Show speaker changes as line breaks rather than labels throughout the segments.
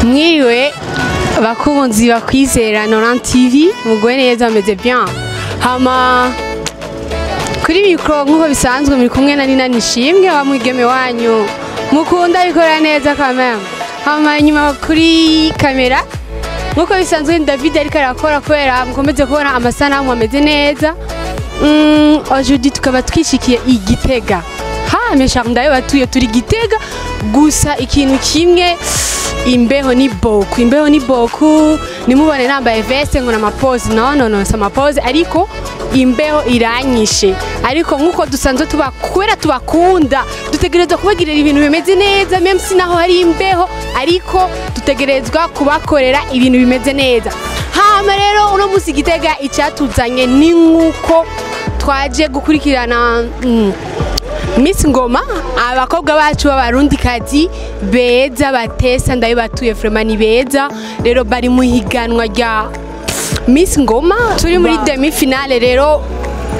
Mwiriwe bakunzi bakwizera Nolan TV mugwe neza ameze bien hama kuri mikro nkuko bisanzwe muri kumwe na Nina Nishimwe wa mwigeme wanyu mukunda bikora neza kamera hama nyuma kuri kamera nkuko bisanzwe David ariko arakora kwera mukomeze kubona amasanamu ameze neza aujourd'hui tukaba twishikiye Igitega mesha ndayo batuye turi Gitega gusa ikintu kimwe imbeho ni boku nimubone nambaye veste ngo na mapose no sama pose ariko imbeho iranyishe ariko nkuko dusanzwe tubakunda dutegerezwa kubagirira ibintu bimeze neza même si naho hari imbeho ariko dutegerezwa kubakorera ibintu bimeze neza hama rero uno musi Gitega icyatuzanye ni nkuko twaje gukurikirana Miss Ngoma abakobwa bacu b'abarundi kazi beza batesa ndayo batuye vraiment ni beza rero bari muhiganwa rya Miss Ngoma turi muri demi finale rero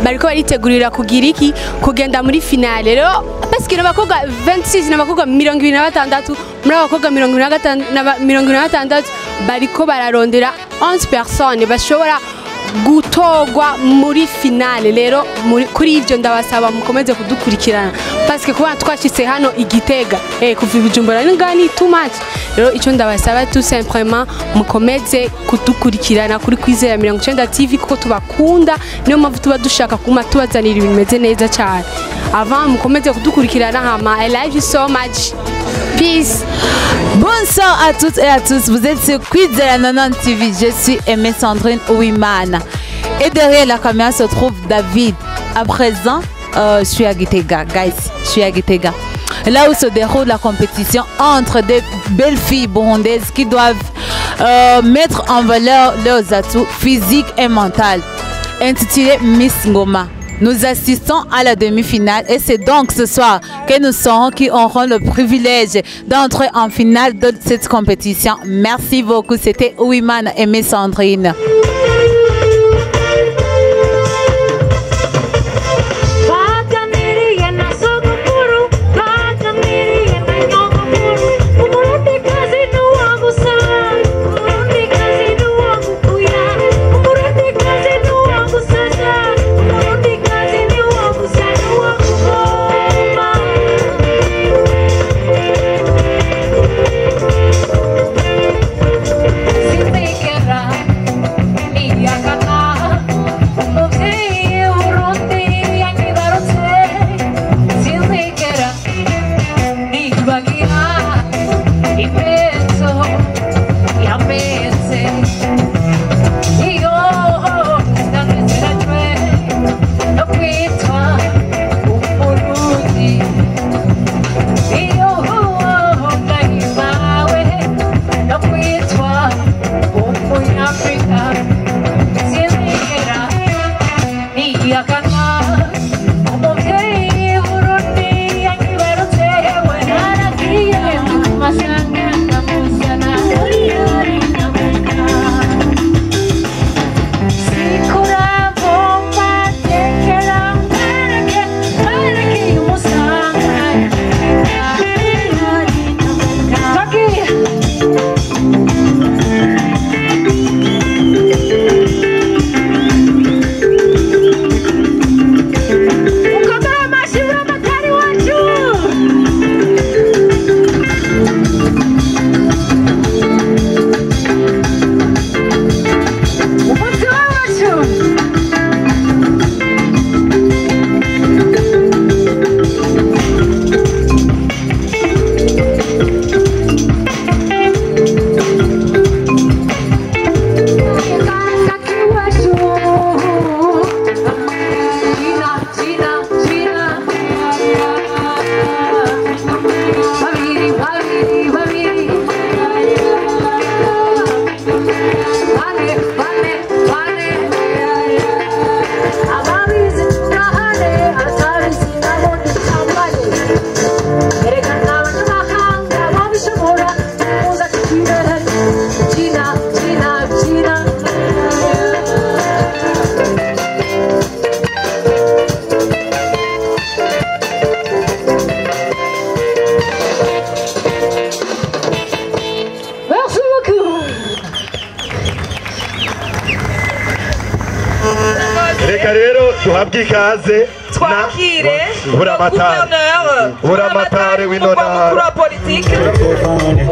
bariko baritegurira kugira iki kugenda muri finale rero parce que abakobwa 26 n'abakobwa 26 muri abakobwa 26 bariko bararondera 11 personnes bashobora gutogwa muri finale rero kuri ivyo ndabasaba mukomeze kudukurikirana parce que kuba twashitse hano Igitega kuva Bujumbura ngani too much rero ico ndabasaba tout simplement mukomeze kudukurikirana kuri Kwizera 90 TV kuko tubakunda niyo mpamvu tuba dushaka kuma tubazanira ibintu bimeze neza cyane avant mukomeze kudukurikirana hama I love you so much. Peace.
Bonsoir à toutes et à tous, vous êtes sur Kwizera 90 TV, je suis Aimée Sandrine Ouimana et derrière la caméra se trouve David. À présent, je suis à Gitega, guys, je suis à Gitega. Là où se déroule la compétition entre des belles filles burundaises qui doivent mettre en valeur leurs atouts physiques et mentaux, intitulée Miss Ngoma. Nous assistons à la demi-finale et c'est donc ce soir que nous saurons qui auront le privilège d'entrer en finale de cette compétition. Merci beaucoup, c'était Ouimana Aimée Sandrine.
reka rero duhabwe ikaze
twakire
buramatari w'ino ntara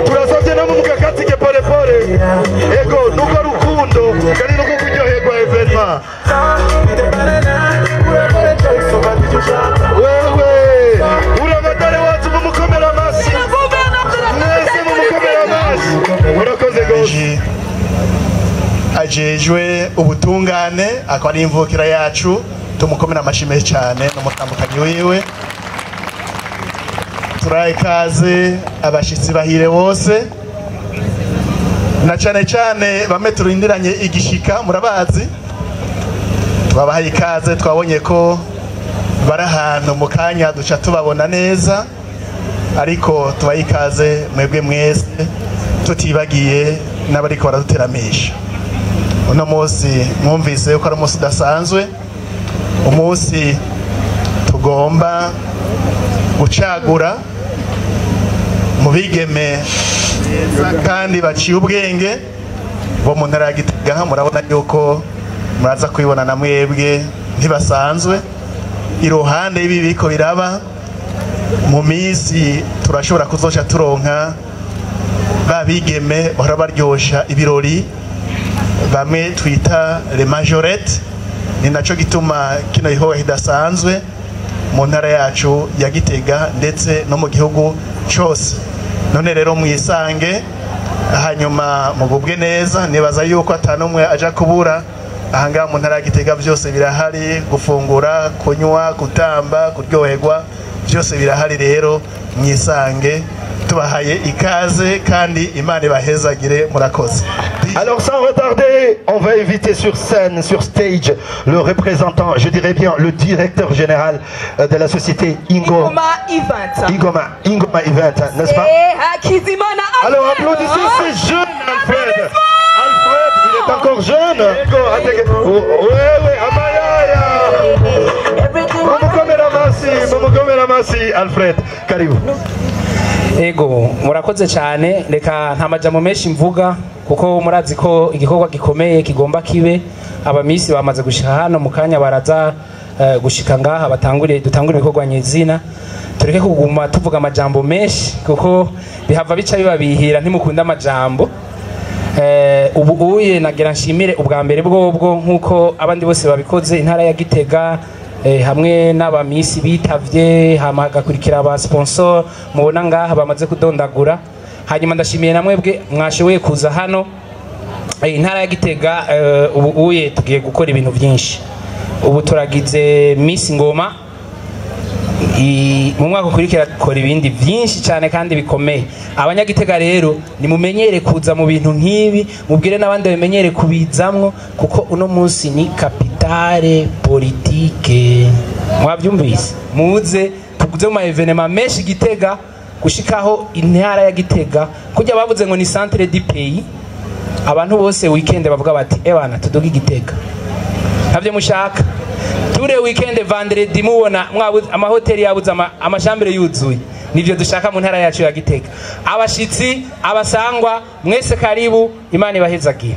turasabye no mu mukakatike pole pole ego nuko rukundo kandi nuko kuryoherwa evenema wewe buramatari wacu mumukomera amashyi mwese mumukomera amashyi murakoze gose ajejwe ubutungane akaba ari imvukira yacu tumukomera amashyi menshi cyane n'umutambukanyi wiwe turaye ikaze abashitsi bahire bose na cyane cyane bamwe turindiranye igishika murabazi tubabahaye ikaze twabonye ko bari ahantu mu kanya duca tubabona neza ariko tubaye ikaze mwebwe mwese tutibagiye n'abariko baraduteramisha uno munsi mwumvise ko ari umunsi udasanzwe umunsi tugomba gucagura mu bigeme kandi baciye ubwenge bo mu ntara ya Gitega murabona yuko muraza kwibona na mwebwe ntibasanzwe iruhande y'ibi biko biraba mu minsi turashobora kuzoca turonka ba bigeme bahora baryosha ibirori bamwe twita le majorette ni naco gituma kino gikorwa kidasanzwe mu ntara yacu ya Gitega ndetse no mu gihugu cyose none rero mwisange hanyuma mugubwe neza nibaza yuko atanumwe aja kubura ahangaha mu ntara ya Gitega byose birahari gufungura kunywa gutamba kuryoherwa byose birahari rero mwisange tubahaye ikaze kandi imana ibahezagire murakoze.
Alors sans retarder, on va inviter sur scène, sur stage, le représentant, je dirais bien le directeur général de la société Ingoma Event, n'est-ce pas? Alors applaudissez ce jeune Alfred. Alfred, il est encore jeune. Oui, Amayaya. Alfred, karibu.
Ego murakoze cyane reka nta majambo menshi mvuga kuko murazi ko igikorwa gikomeye kigomba kibe abamisi bamaze gushika hano mu kanya baraza gushika ngaha dutangure ibikorwa nyezina tureke kuguma tuvuga amajambo menshi kuko bihava bica bibabihira ntimukunda amajambo ubu uye nagira nshimire ubwa mbere bwobwo nkuko abandi bose babikoze intara ya Gitega hamwe n'abamisi bitavye hamagakurikira aba sponsor mubona ngaha bamaze kudondagura hanyuma ndashimiye namwe bwe mwashoboye kuza hano intara ya Gitega ubu uye tugiye gukora ibintu byinshi ubu turagize Miss Ngoma mu mwaka ukurikira dukora ibindi byinshi cyane kandi bikomeye abanyagitega rero nimumenyere kuza mu bintu nk'ibi mubwire n'abandi bamenyere kubizamwo kuko uno munsi ni capitale politique mwabyumvise muze tuguze mu evenement menshi Gitega gushikaho intara ya Gitega kujya bavuze ngo ni centre du pays abantu bose weekend bavuga bati ebana tuduga Gitega ntabyo mushaka ture weekend vendredi mubona mwabuze amahoteli yabuze amashambere yuzuye nivyo dushaka mu ntara yacu ya Gitega abashitsi abasangwa mwese karibu imana ibahezagiye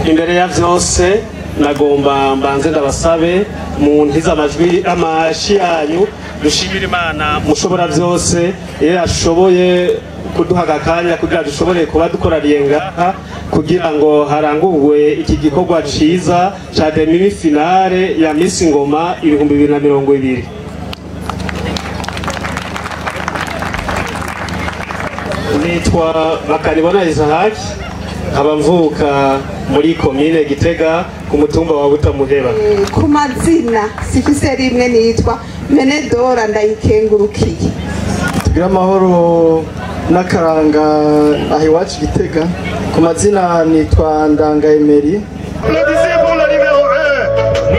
imbere ya vyose nagomba mbanze ndabasabe mu ntiza amajwi amashi yanyu dushimira imana mushobora byose ashoboye kuduha akanya kugira dushobore kuba dukorariye ngaha kugira ngo harangurwe iki gikorwa ciza ca demi finale ya Miss Ngoma 2020 nitwa Bakanibona Isaac abamvuka muri komine Gitega ku mutumba wa Butamuheba
ku mazina sifise rimwe nitwa Menedora ndayikengurukiye
tugira amahoro n'akaranga aho iwacu Gitega ku mazina nitwa Ndanga Emery.
Applaudissez pour la numéro 1.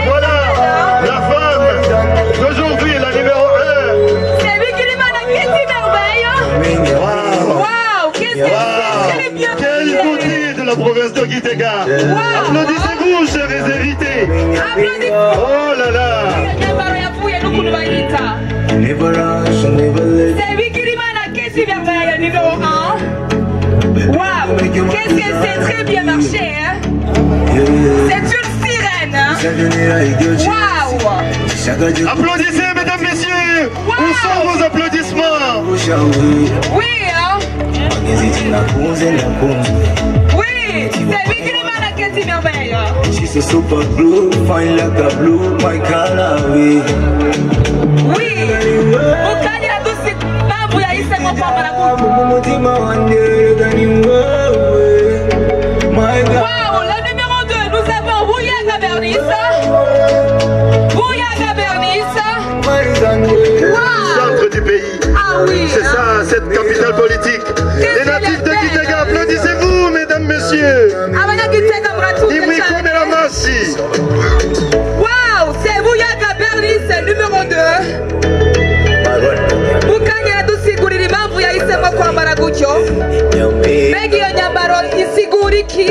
Voilà la femme d'aujourd'hui, la numéro 1.
C'est lui qui demande à qui c'est merveilleux. Waouh, qu'est-ce que c'est bien.
Quelle beauté de la province de Gitega. Applaudissez-vous, chers invités.
Applaudissez-vous.
Oh là là.
C'est lui qui demande à qui c'est merveilleux, numéro 1. Waouh, qu'est-ce que c'est très bien marché, hein. C'est une fille Amen. Wow.
Applaudissez, mesdames, messieurs. Où sont vos applaudissements?
Oui, hein. Oui, c'est lui qui est mal à Katy Merveille.
She's a super blue, fine like a blue, my canary.
Oui, au Kenya Dosi, Babu ya Issa Mopamba la Kutu. Wow, le numéro 2, nous avons Bouyaga Bernissa. Bouyaga Bernissa.
Wow. Centre du pays.
Ah oui.
C'est ça, cette capitale politique. Les natifs de Gitega, applaudissez-vous, mesdames, messieurs. Imwikone la Massi.
Wow, c'est Bouyaga Bernissa, numéro 2. Bukanya dusigurira impamvu yahisemo kwambara gutyo. Mbega iyo nyambaro isiguriki.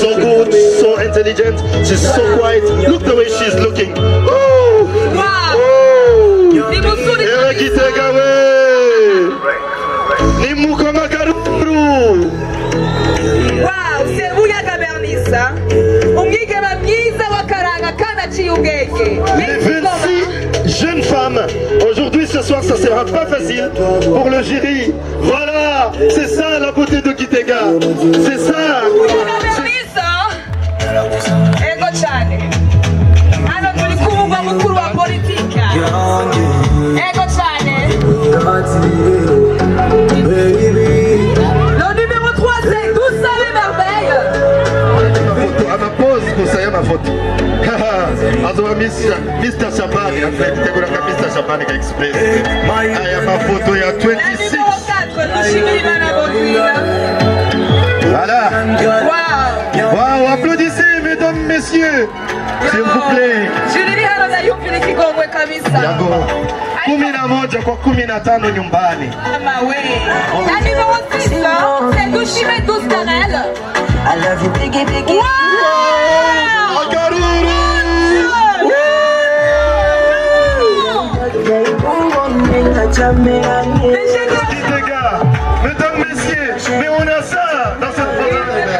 So good, so intelligent, she's so quiet. Look the way she's looking. Oh!
Wow!
Oh!
Ni muzuri.
Gitega we! Ni mukoma karuru!
Wow, c'est Bouyaga Bernissa. Umwigema mwiza w'akaranga kandi aciye ubwenge.
Les 26 jeunes femmes. Aujourd'hui, ce soir, ça sera pas facile pour le jury. Voilà, c'est ça la beauté de Gitega. C'est ça.
Ego cyane. Hano turi kumva mukuru wa politika. Ego cyane. Le numéro 3, c'est Douce les merveilles.
À ma pause, vous savez ma photo. Also Mr. Shabani, Mr. Shabani Express. Aya ma photo ya 26.
Numéro 4, Nishimirimana Bodwina.
Voilà.
Wow.
Wow, applaudissez mesdames, messieurs. S'il vous plaît.
Julie hano na yupili kigongwe kabisa.
Yago. 11 kwa 15 nyumbani.
Mama we. La numéro 6, c'est Douchime Douce Carrel.
I love you, biggie, biggie.
Wow.
Akaruru. Gitega, mesdames, messieurs, mais on a ça dans cette province.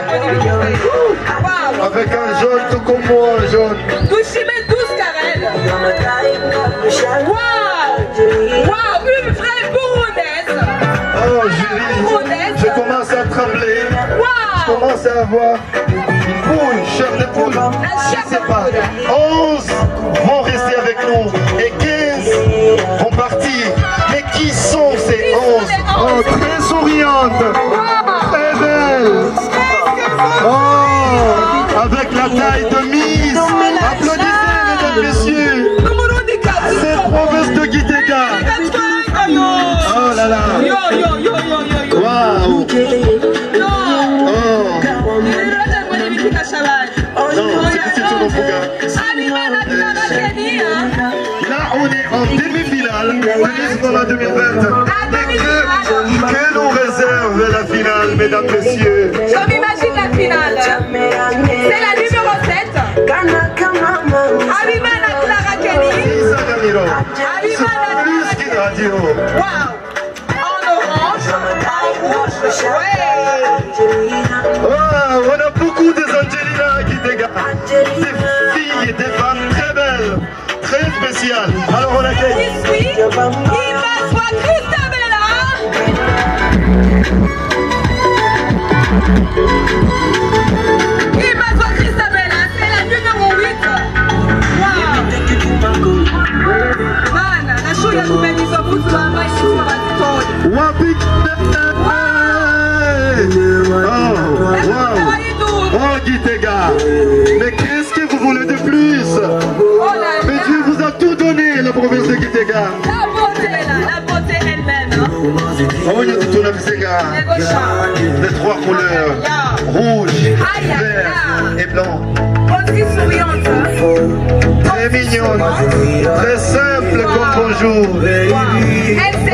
Avec un jaune tout comme moi, un jaune.
Douchime Douce Carrel. Wow. Wow, une vraie burundaise.
Oh, jury, je commence à trembler.
Wow.
Je commence à avoir une poule, chair de poule. Je sais pas. 11 vont rester avec nous et 15 vont partir. Mais qui sont ces 11? Oh, très souriantes, très belles. Oh, avec la taille de mise. Applaudissez, mesdames, messieurs. Cette province de Gitega. Oh là là. Waouh. Non, c'est tout mon programme. Là, on est en demi-finale de l'Ismona 2020. Mais que nous réserve la finale, mesdames, messieurs?
Je m'imagine la finale. C'est la numéro 7. Abimana Clara Kelly. Abimana
Plus qu'une radio.
Wow. En orange, en rouge. Ouais.
Oh, on a beaucoup des Angelina à Gitega. Des filles et des femmes très belles, très spéciales. Alors on accueille.
Ici, il va soit Christabella. Il va soit Christabella. C'est la numéro 8. Wow. Mana, la show ya kumenizo mtu ambaye ni kwa watoto.
Wapi? Oh Gitega, mais qu'est-ce que vous voulez de plus? Mais Dieu vous a tout donné, la province de Gitega.
La beauté là, la beauté elle-même.
Oh, il y a tout le Gitega. Les 3 couleurs, rouge, vert et blanc.
Aussi souriante.
Très mignonne, très simple comme bonjour.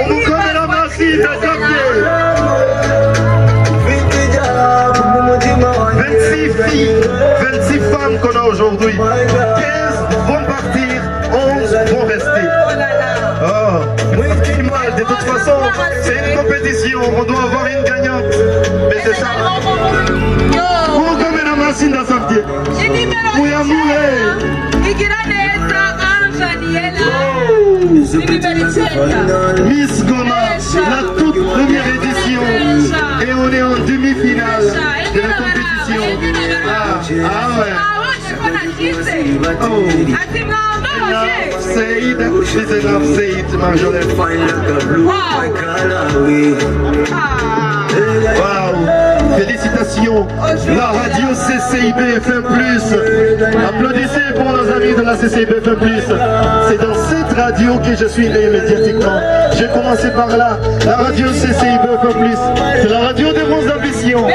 On vous connaît la massif, la samedi. 26 filles, 26 femmes qu'on a aujourd'hui. 15 vont partir, 11 vont rester. Oh, mal. De toute façon, c'est une compétition, on doit avoir une gagnante. Mais c'est ça. Pour comme la machine dans sa pied. Miss Goma, la toute première édition. Et on est en demi-finale de la compétition. Ah ouais. Saïd, she's enough Saïd, Marjolaine. Wow. Félicitations, la radio CCIB FM+. Applaudissez pour nos amis de la CCIB FM+. C'est dans cette radio que je suis né médiatiquement. J'ai commencé par là, la radio CCIB FM+. C'est la radio de vos ambitions.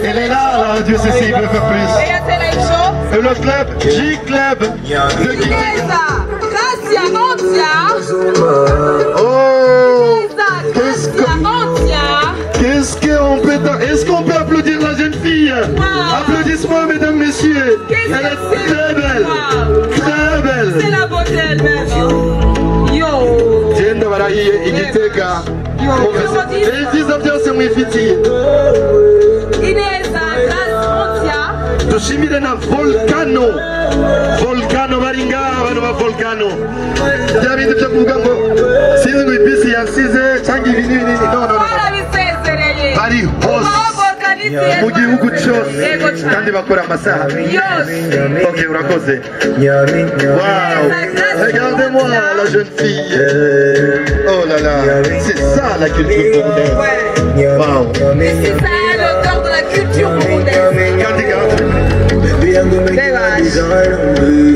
Elle est là, la radio CCIB FM+. Et le club J-Club de Kitega. Oh, est-ce qu'on peut applaudir la jeune fille? Applaudissements, mesdames, messieurs. Elle est très belle. Très belle.
C'est la beauté elle-même. Yo.
Tiens, voilà, Igitega. Et 19 c'est muy fiti.
Ineza, Gracia.
Toshimire volcano. Volcano Maringa, vanova volcano. David Chapugambo. Si vous êtes yasize, changi vini. Non. Bari hose. Mu gihugu cyose kandi bakora amasaha ok urakoze. Wow, regardez-moi la jeune fille. Oh là là, c'est ça la culture burundaise. Wow,
c'est ça le cœur de la culture burundaise.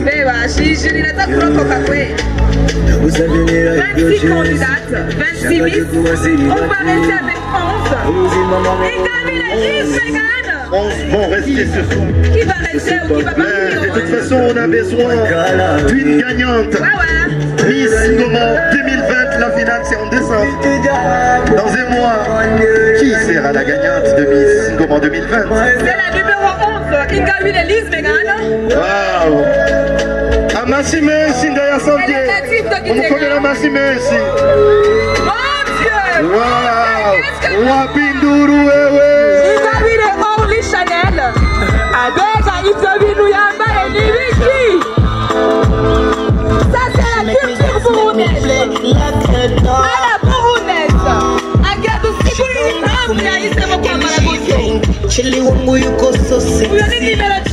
Beba, je n'ai pas de kurokoka kwe. 26 candidates, 26 miss, on va rester avec 11. Et Camille et Yves Megan.
11 vont rester ce soir.
Qui va rester ou qui va partir?
De toute façon, on a besoin d'une gagnante. Miss Goma 2020, la finale c'est en décembre. Dans un mois, qui sera la gagnante de Miss Goma 2020?
C'est la numéro 11, Ingawil Elise Megan.
Wow! Amassime Sindaya Santé. On me connaît la Massime ici.
Mon Dieu!
Wow! Wapinduru wewe!
Ingawil Only Chanel. Abega Itovinu Yamba et Nibiki. Ça c'est la culture burundaise. À la burundaise. Agado Sibuli Amna Isemo kwa Maragoso. Uyo ni numéro 2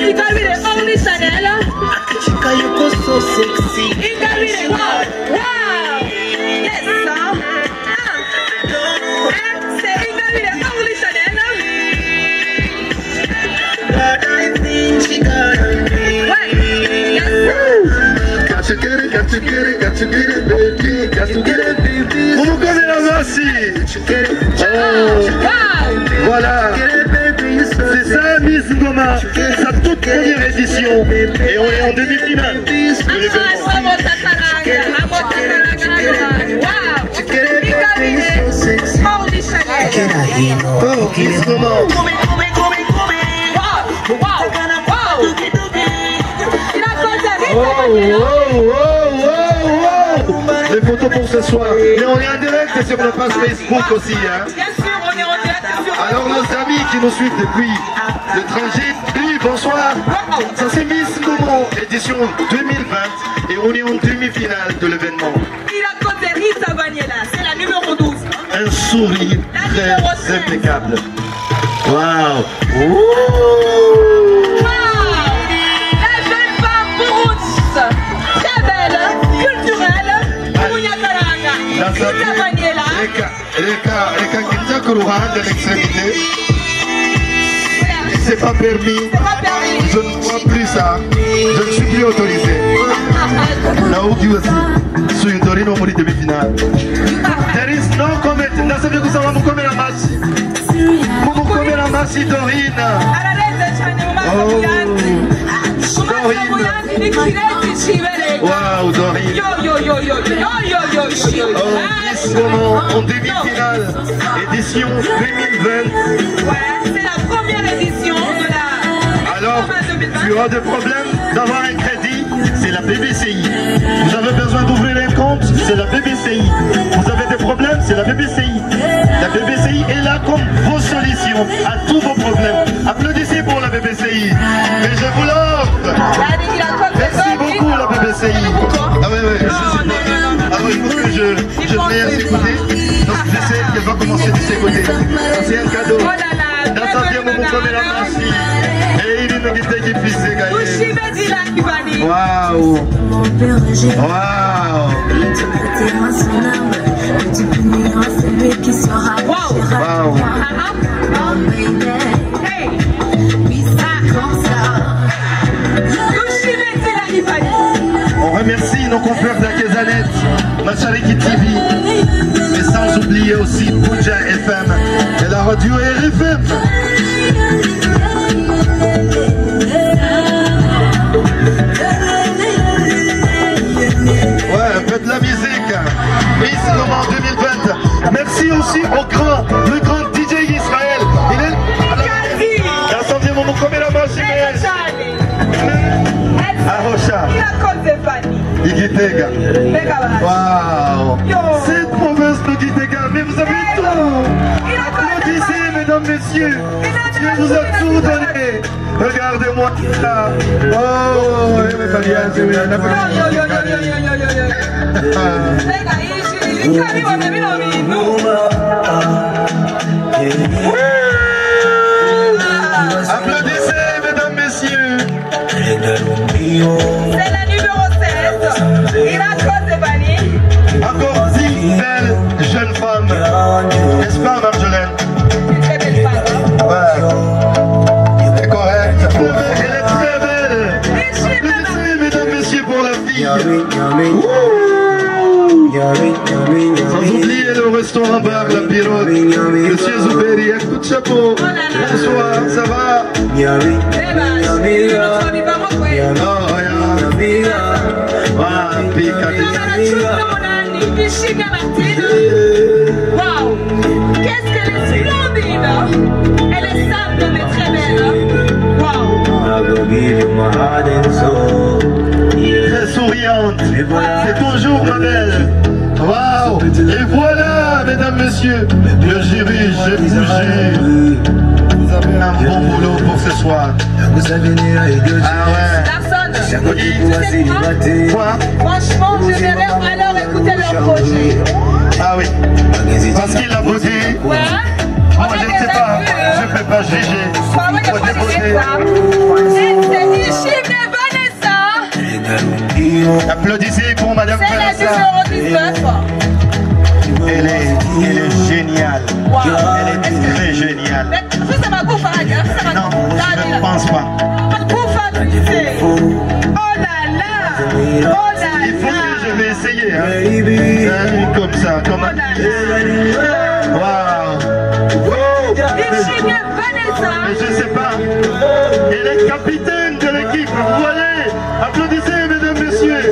Ingawil Only Chanel.
You're so sexy.
Wow! Yes, c'est Ingawil Only Chanel. Ouais, yes.
Got to get it, baby. Vous me connaissez la Massi. Voilà. C'est ça, Miss Goma. Sa toute première édition. Et on est en demi-finale.
Wow! Only Chanel.
Oh, Miss Goma. Les photos pour ce soir. Mais on est en direct sur la page Facebook aussi. Hein.
Bien sûr, on est en direct sur
alors nos amis qui nous suivent depuis l'étranger, oui, bonsoir. Ça c'est Miss Goma, édition 2020. Et on est en demi-finale de l'événement.
Il a côté Rita Vaniela, c'est la numéro 12.
Un sourire très impeccable. Waouh.
La jeune femme burundise, très belle, culturelle, Mouyakaranga, Rita Vaniela.
L'extrémité. C'est pas permis. Je ne vois plus ça. Je ne suis plus autorisé. Là où tu aussi. Suis autorisé au mourir demi-finale. There is no comment. N'a pas vu que ça va me comer la masse. Vous me comer la masse, Dorine. Wow, Dorine. En demi-finale, édition 2020.
C'est la première édition de la...
Alors, tu auras des problèmes d'avoir un crédit, c'est la BBCI. Vous avez besoin d'ouvrir un compte, c'est la BBCI. Vous avez des problèmes, c'est la BBCI. La BBCI est là comme vos solutions à tous vos problèmes. Applaudissez pour la BBCI. Et je vous l'offre. ses côtés. C'est un cadeau. Dans sa vie, mon premier la machine. Et il nous dit qu'il puisse gagner. Waouh. Waouh. Waouh. On remercie nos confrères d'Akezanet, Machariki TV, et sans oublier aussi Punja FM et la radio RFM. Ouais, un peu de la musique. Miss Moment 2020. Merci aussi le grand DJ Israël. Il est à la santé, mon comme la machine. Arrocha. Igitega. Waouh. Cette province de Igitega, mais vous avez tout. Applaudissez, mesdames, messieurs. Dieu vous a tout donné. Regardez-moi là. Oh, mais pas bien, c'est bien. Applaudissez, mesdames, messieurs.
C'est la numéro 16. Il a cause de Bali.
Encore 10 belles jeunes femmes. N'est-ce pas, Marjolaine?
Très belle femme.
Ouais. Elle est correcte. Elle est très belle. Applaudissez, mesdames, messieurs, pour la fille. Sans oublier le restaurant bar La Pirogue. Monsieur Zouberi, avec tout chapeau. Bonsoir, ça va?
Waouh! Qu'est-ce qu'elle est splendide! Elle est simple mais très belle. Waouh!
Très souriante. C'est toujours ma belle. Waouh! Et voilà, mesdames, messieurs, le jury, j'ai bougé. Vous avez un bon boulot pour ce soir. Ah ouais.
Larson, tu sais quoi? Franchement, j'aimerais alors écouter leur projet.
Ah oui. Parce qu'il a voté.
Ouais.
Moi, je ne sais pas. Je ne peux pas juger.
C'est Ishim et Vanessa.
Applaudissez pour Madame
C'est la
Vanessa.
numéro 19.
Elle est géniale.
Wow.
Elle est très géniale.
Ça m'a coupé.
Non, je ne pense pas.
Oh là là. Oh là là.
Il faut que je vais essayer. Hein. Comme ça, comme waouh. Mais je ne sais pas. Elle est capitaine de l'équipe. Vous voyez. Applaudissez, mesdames, messieurs.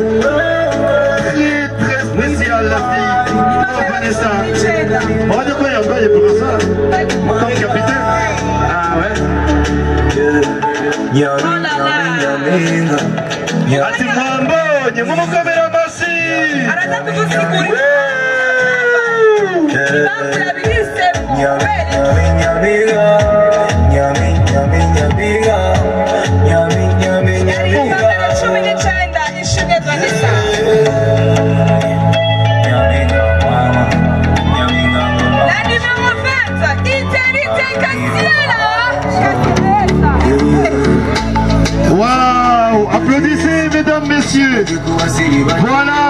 Très, très spéciale la fille. Oh, Vanessa. On va dire quoi, il y a pas pour ça. Comme capitaine. Ah ouais.
Oh là là.
Ati mambo, ni mumu kamera masi.
Anataka kusikuri.
Waouh, applaudissez mesdames, messieurs. Voilà.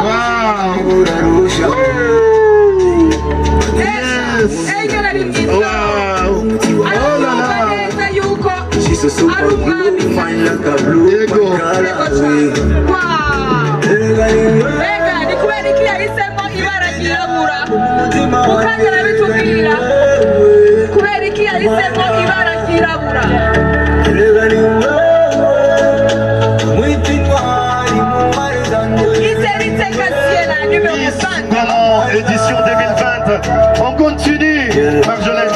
Waouh. Yes. Waouh. Oh là là.
She's a super blue, fine like a blue.
Ego. Édition 2020. On continue, Marjolaine.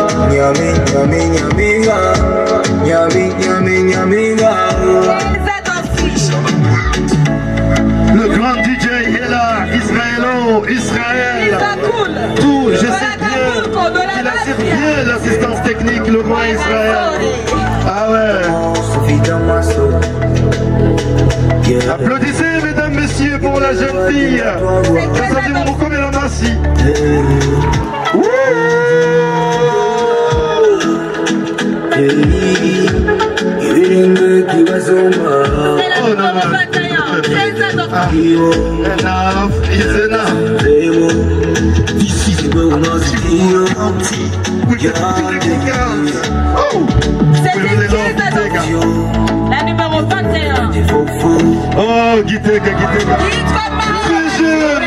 Le grand DJ est là, Israël. Tout, je sais bien qu'il assure bien l'assistance technique, le roi Israël. Ah ouais. Applaudissez, mesdames, messieurs. messieurs, pour la jeune fille. Asante mumukomera amashyi. Enough is enough.
This is where we must be.
La numéro 21.
Oh, Gitega. Très jeune.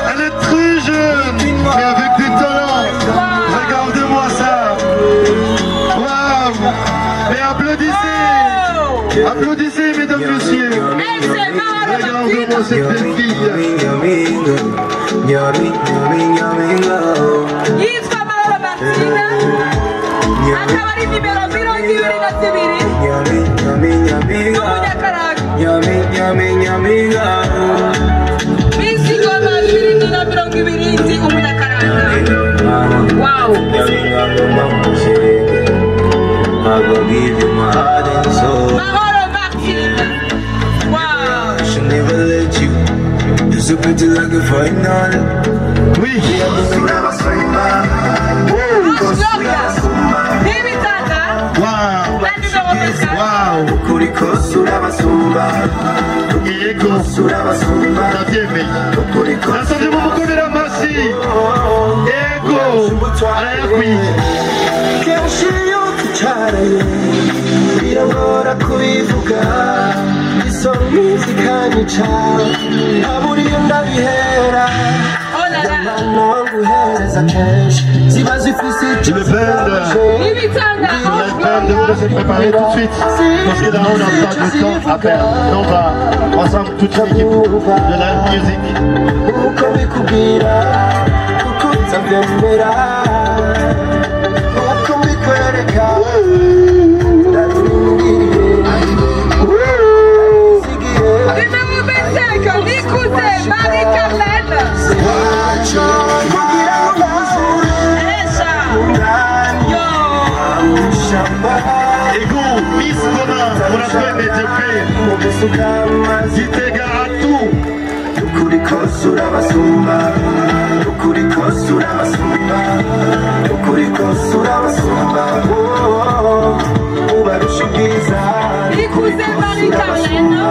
Elle est très jeune. Mais avec des talents. Regardez-moi ça. Waouh. Mais applaudissez. Applaudissez, mesdames, messieurs. Regardez-moi cette belle fille.
Wow.
I will give you my heart and soul.
Wow.
I should never let you. You're so pretty like a final.
Oui. Wow. Yego. Ndabyemeye. Nasabye mumukomera amashyi. Yego. Arayakwiye.
Kenshi iyo tucaranye birangora kubivuga izo minsi ikanyica ntabura iyo ndabihera guhereza kenshi ziba zifise icyo
Le band devrait se préparer tout de suite parce que là on n'a pas de temps à perdre. On va ensemble toute l'équipe de la musique.
uko bikubwira uko nzabyemera uko mbikwereka
Numéro 25, Nicouté, Marie-Carlène.
Ego, Miss Commun, pour la femme et Gitega à tout.
ukuri kose urabasumba ukuri kose urabasumba ukuri kose urabasumba ubarusha ubwiza
Nicouté, Marie-Carlène.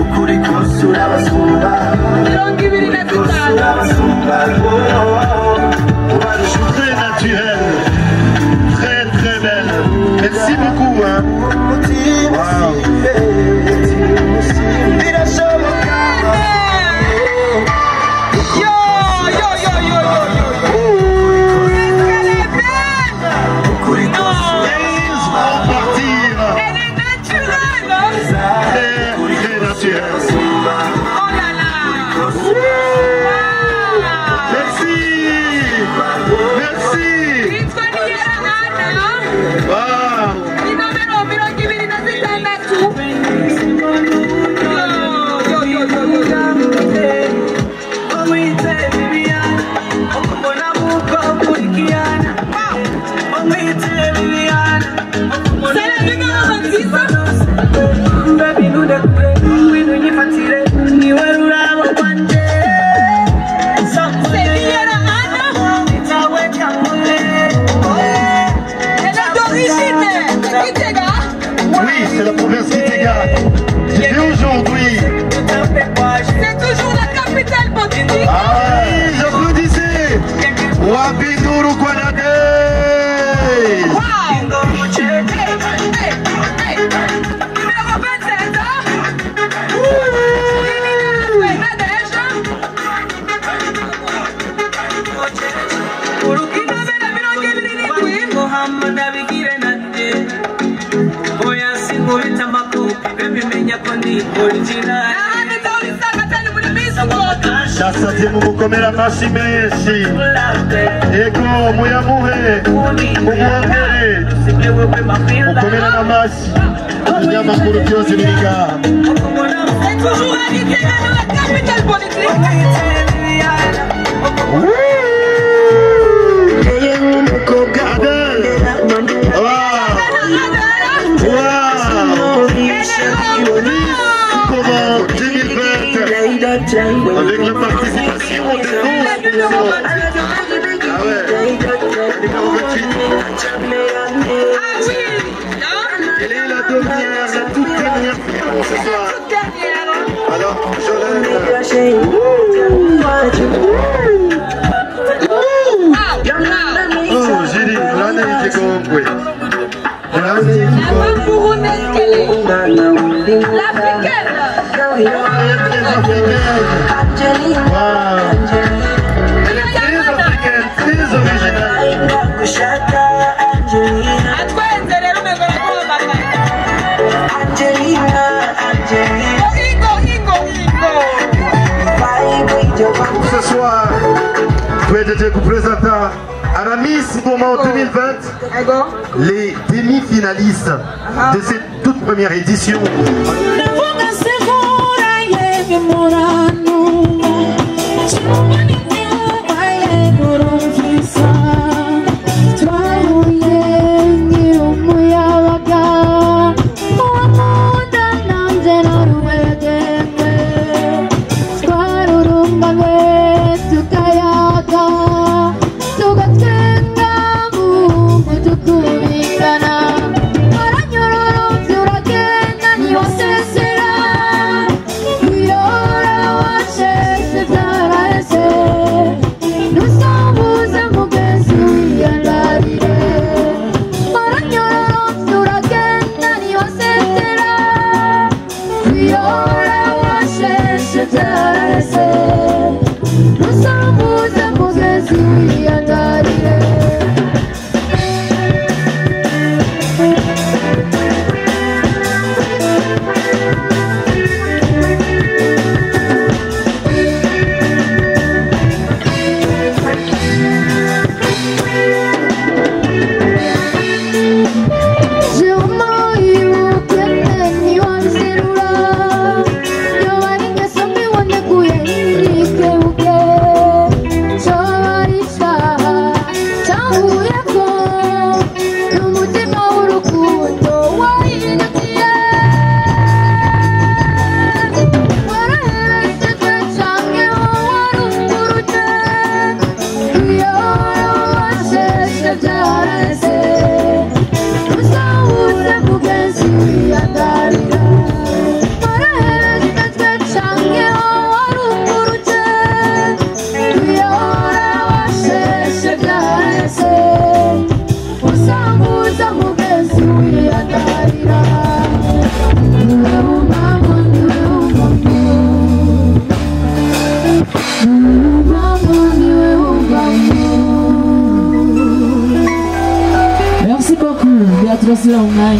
ukuri kose urabasumba
Mirongo ibiri na
kose
zitanu.
urabasumba
Très naturel, très belle. Merci beaucoup. Hein. Wow.
birashoboka ukuri kose
On va partir.
Elle est naturelle.
Très naturel.
Oh là là.
Merci. Wow.
Numero mirongo ibiri na zitandatu.
Oui, c'est la province Gitega. Et aujourd'hui,
c'est toujours la capitale politique.
ah oui, j'applaudissais. Wabiduru Kwanade.
Numéro 27.
Ndasabye mumukomera amashyi menshi. Ego muyamuhe mumwongere mukomere n'amashyi ibinyamakuru byose biri ngaha.
C'est toujours à Gitega dans la capitale politique.
Adèle. Wow. Comment 2020 Elle est la dernière, la toute dernière ce soir. Alors, oh, Giri, l'année qui compte. Ce soir, je vous présente à la Miss Moment 2020 les demi-finalistes de cette toute première édition.
Merci beaucoup, Béatrice Longagne.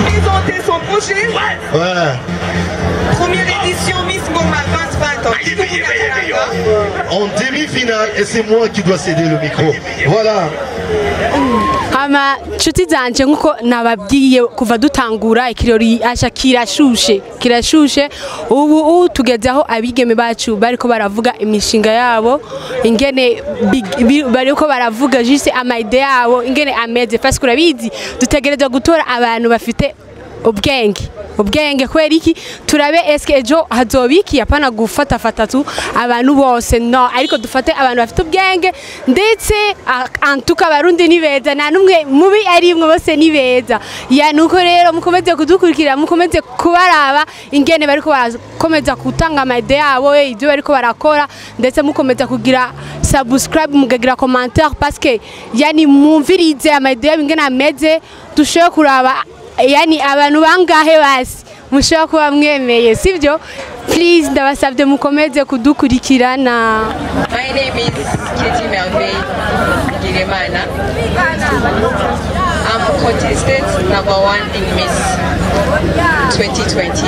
Présenter son projet.
Ouais.
Première édition Miss Ngoma 2020
en demi-finale, et c'est moi qui dois céder le micro. Voilà.
Hama nshuti zanje nkuko nababwiye kuva dutangura ikirori asha kirashushe ubu tugeze aho abigeme bacu bariko baravuga imishinga yabo ingene bariko baravuga juste amaide yabo ingene ameze fasi kurabizi dutegerezwa gutora abantu bafite ubwenge kwera iki turabe eske ejo hazobiki apana gufata tu abantu bose no ariko dufate abantu bafite ubwenge ndetse antuka abarundi ni beza nta numwe mubi ari mwe bose ni beza ya nuko rero mukomeze kudukurikira mukomeze kubaraba ingene bariko barakomeza gutanga amaide yabo ibyo bariko barakora ndetse mukomeza kugira subscribe mugagira commentaire parce que yani mumvirize amaide yabo ingene ameze dushoye kuraba yani abantu bangahe basi mushobora kuba mwemeye sivyo please ndabasabye mukomeze kudukurikirana.
My name is Kitty Melvey Giremana. I'm contestant #1 in Miss 2020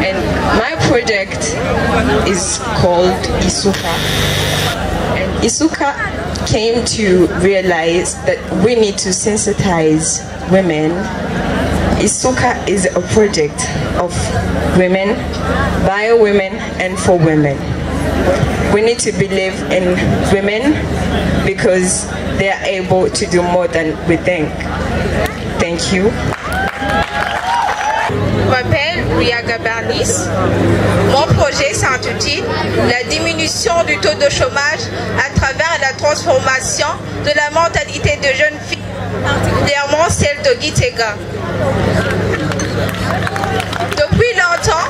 and my project is called Isuka. And Isuka came to realize that we need to sensitize women. Isuka is a project of women, by women, and for women. We need to believe in women because they are able to do more than we think. Thank you.
Je m'appelle Riaga Bernis. Mon projet s'intitule La diminution du taux de chômage à travers la transformation de la mentalité de jeunes filles, particulièrement celle de Gitega. Depuis longtemps,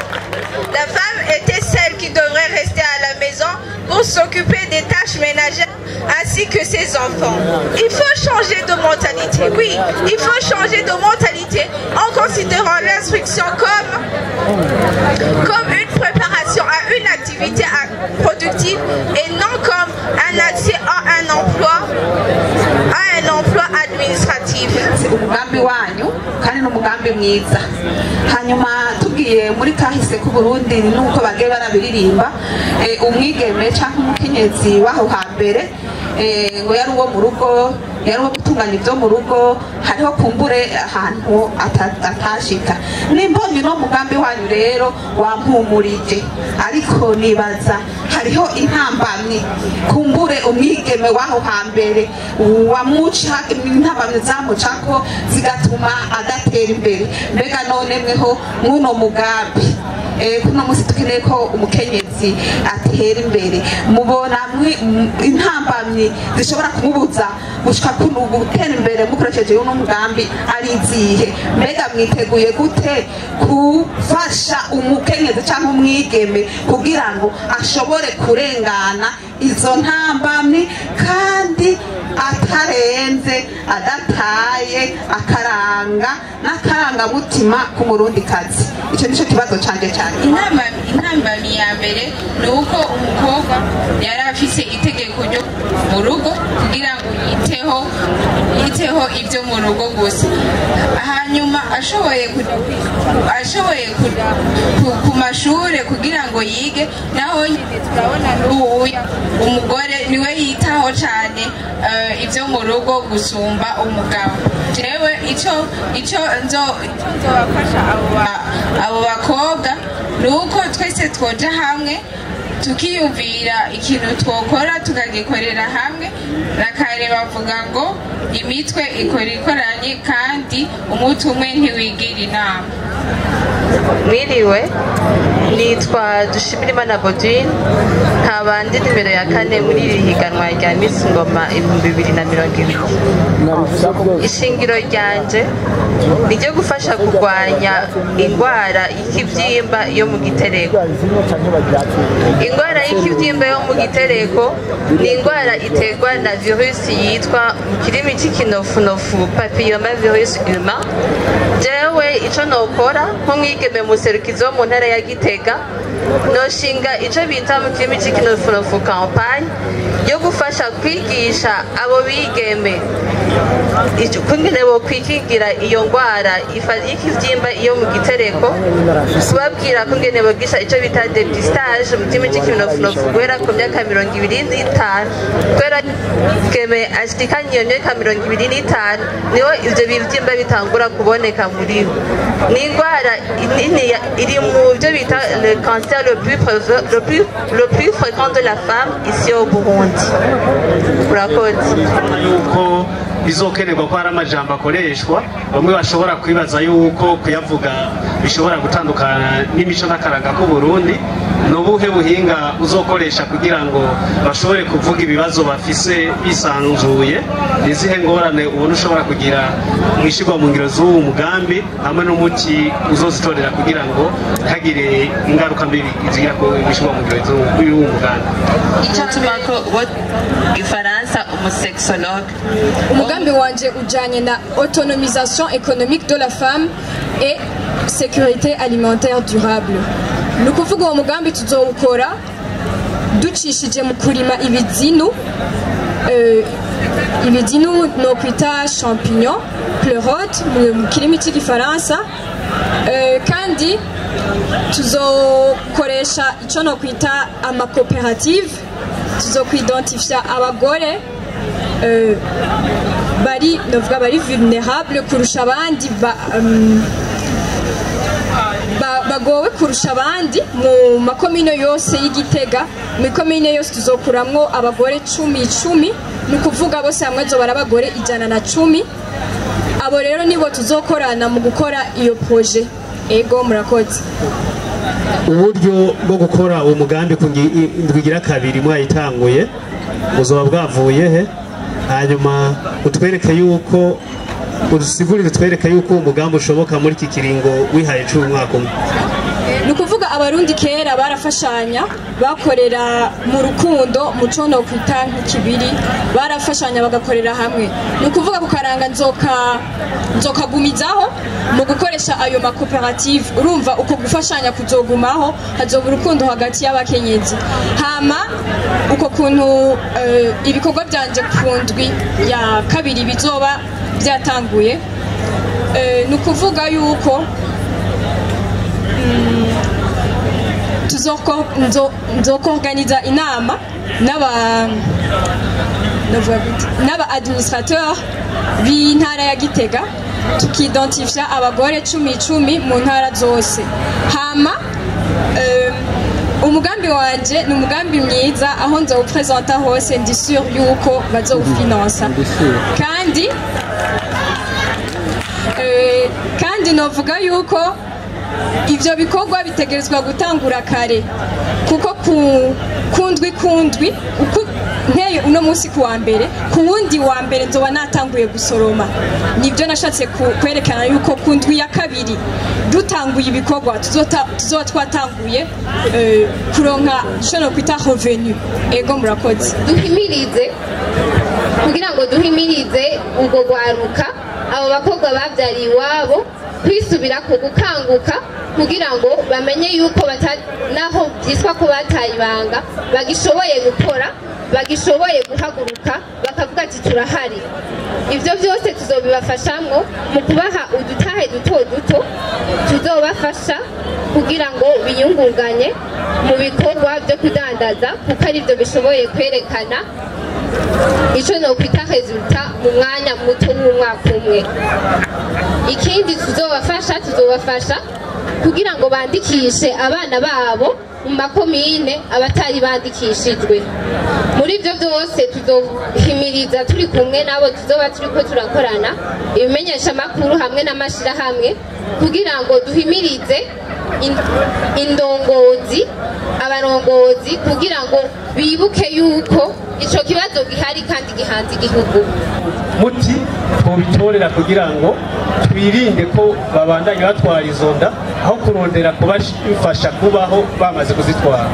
la femme était celle qui devrait rester à la maison pour s'occuper des tâches ménagères ainsi que ses enfants. Il faut changer de mentalité, oui, il faut changer de mentalité en considérant l'instruction comme une préparation à une activité productive et non comme un accès à un emploi administratif.
umugambi wanyu kandi n'umugambi mwiza hanyuma tugiye muri kahise ku Burundi nuko bagiye barabiririmba umwigeme cyangwa umukenyezi waho hambere ngo yari uwo mu rugo yari uwo gutunganya ibyo mu rugo hariho kumbure ahantu atashika nimbonye no mugambi wanyu rero wampumurije ariko nibaza hariho intambamyi kumbure umwigeme waho hambere wamuca intambamyi zamucako zigatuma adatera imbere mbega none mweho mwuno mugambi kuno musi tukeneye ko umukenyezi atera imbere mubona intambamyi zishobora kumubuza gushika kuno gutera imbere mukoresheje uno mugambi ari izihe mbega mwiteguye gute kufasha umukenyezi cyangwa umwigeme kugira ngo ashobore kurengana izo ntambamyi kandi atarenze adataye akaranga n'akarangamutima k'umurundikazi icyo nicyo kibazo canje cyane
intambamyi ya mbere ni uko umukobwa yari afise itegeko ryo mu rugo kugira ngo yiteho ibyo mu rugo gusa hanyuma ashoboye ku mashuri kugira ngo yige naho turabona umugore niwe yitaho cyane ibyo mu rugo gusumba umugabo jewe icyo nzobafasha abo bakobwa ni uko twese twoja hamwe tukiyumvira ikintu twokora tukagikorera hamwe nakare bavuga ngo imitwe ikora ikoranye kandi umutwe umwe ntiwigira inama.
Mwiriwe, nitwa Dushimirimana Bodine, nkaba ndi nimero ya 4 muri iri higanwa rya Miss Ngoma 2020. Ishingiro ryanje ni ryo gufasha kurwanya indwara y'ikibyimba yo mu gitereko. Indwara y'ikibyimba yo mu gitereko ni indwara iterwa na virusi yitwa mu kirimi cy'ikinofunofu papillomavirus humain. Jewe ico nokora nko mwigeme muserukizo mu ntara ya Gitega noshinga ico bita mu kirimi cy'ikinofunofu campagne yo gufasha kwigisha abo bigeme kungene bo kwikingira iyo ndwara y'ikibyimba iyo mu gitereko, kubabwira kungene bogisha ico bita dépistage mu kirimi cy'ikinofunofu guhera ku myaka 25 kwera keme ashikanye iyo myaka 25 niho ivyo bibyimba bitangura kuboneka muri bo. Ni indwara iri mu byo bita le cancer le plus fréquent de la femme ici au Burundi. Urakoze.
Yuko bizokenerwa ko hari amajambo akoreshwa bamwe bashobora kwibaza yuko kuyavuga bishobora gutandukana n'imico n'akaranga k'u Burundi. Nubuhe buhinga uzokoresha kugira ngo bashobore kuvuga ibibazo bafise bisanzuye, nizihe ngorane ubona ushobora kugira mwishigwa mu ngiro z'uwo mugambi hamwe n'umuti uzozitorera kugira ngo hagire ingaruka mbi zigira ko mwishigwa mu ngiro z'uwo mugambi.
Icyo tumako Ifaransa umusexologue.
Umugambi wanje ujanye na autonomisation économique de la femme et sécurité alimentaire durable. Ni ukuvuga uwo mugambi tuzowukora ducishije mu kurima ibizinu no kwita champignon pleurote mu kirimi cy'igifaransa, kandi tuzokoresha icyo no kwita amakoperative, tuzokwidentifya abagore bari vulnerable kurusha abandi bagowe kurusha abandi mu makomine yose y'Igitega. Mu komine yose tuzokuramwo abagore 10 ni ukuvuga bose hamwe zo barabagore 110. Abo rero nibo tuzokorana mu gukora iyo projet. ego murakoze.
uburyo bwo gukora uwo mugambi ku ndwigira kabiri mwayitanguye buzoba bwavuye he hanyuma utwereke yuko udusigurire twereke yuko uwo mugambi ushoboka muri iki kiringo wihaye cy'umwaka umwe.
Ni ukuvuga abarundi kera barafashanya bakorera mu rukundo mu cono kwita nk'ikibiri barafashanya bagakorera hamwe. Ni ukuvuga ku karanga nzokagumizaho mu gukoresha ayo makoperative urumva uko gufashanya kuzogumaho hazoba urukundo hagati y'abakenyezi hama uko kuntu ibikorwa byanje ku ndwi ya kabiri bizoba byatanguye ni ukuvuga yuko nzokorganiza inama n'aba administrateur b'intara ya Gitega tukidentifia abagore 10 mu ntara zose hama umugambi wanje ni umugambi mwiza aho nzawupresenta hose ndi sûr yuko bazowufinansa kandi novuga yuko ivyo bikorwa bitegerezwa gutangura kare kuko kundwi nteye uno munsi kuwa mbere ku wundi wa mbere nzoba natanguye gusoroma nibyo nashatse kwerekana yuko kundwi ya kabiri dutanguye ibikorwa tuzoba twatanguye kuronka shono kwita revenu. Ego murakoze.
Duhimirize kugira ngo duhimirize ubwo gwaruka abo bakobwa bavyariye iwabo kwisubira ku gukanguka kugira ngo bamenye yuko naho byitwa ko bataye ibanga bagishoboye gukora bagishoboye guhaguruka bakavuga ati turahari. Ibyo byose tuzobibafashamwo mu kubaha udutahe duto tuzobafasha kugira ngo biyungunganye mu bikorwa byo kudandaza kuko ari byo bishoboye kwerekana icyo no kwita resultat mu mwanya muto w'umwaka umwe. Ikindi tuzobafasha kugira ngo bandikishe abana babo mu makomine abatari bandikishijwe. Muri ibyo byose tuzohimiriza turi kumwe nabo tuzoba turiko turakorana ibimenyesha amakuru hamwe n'amashirahamwe kugira ngo duhimirize abarongozi kugira ngo bibuke yuko ico kibazo gihari kandi gihanze igihugu.
Muti twobitorera kugira ngo twirinde ko babandanya batwara izo nda aho kurondera kubafasha kubaho bamaze kuzitwara.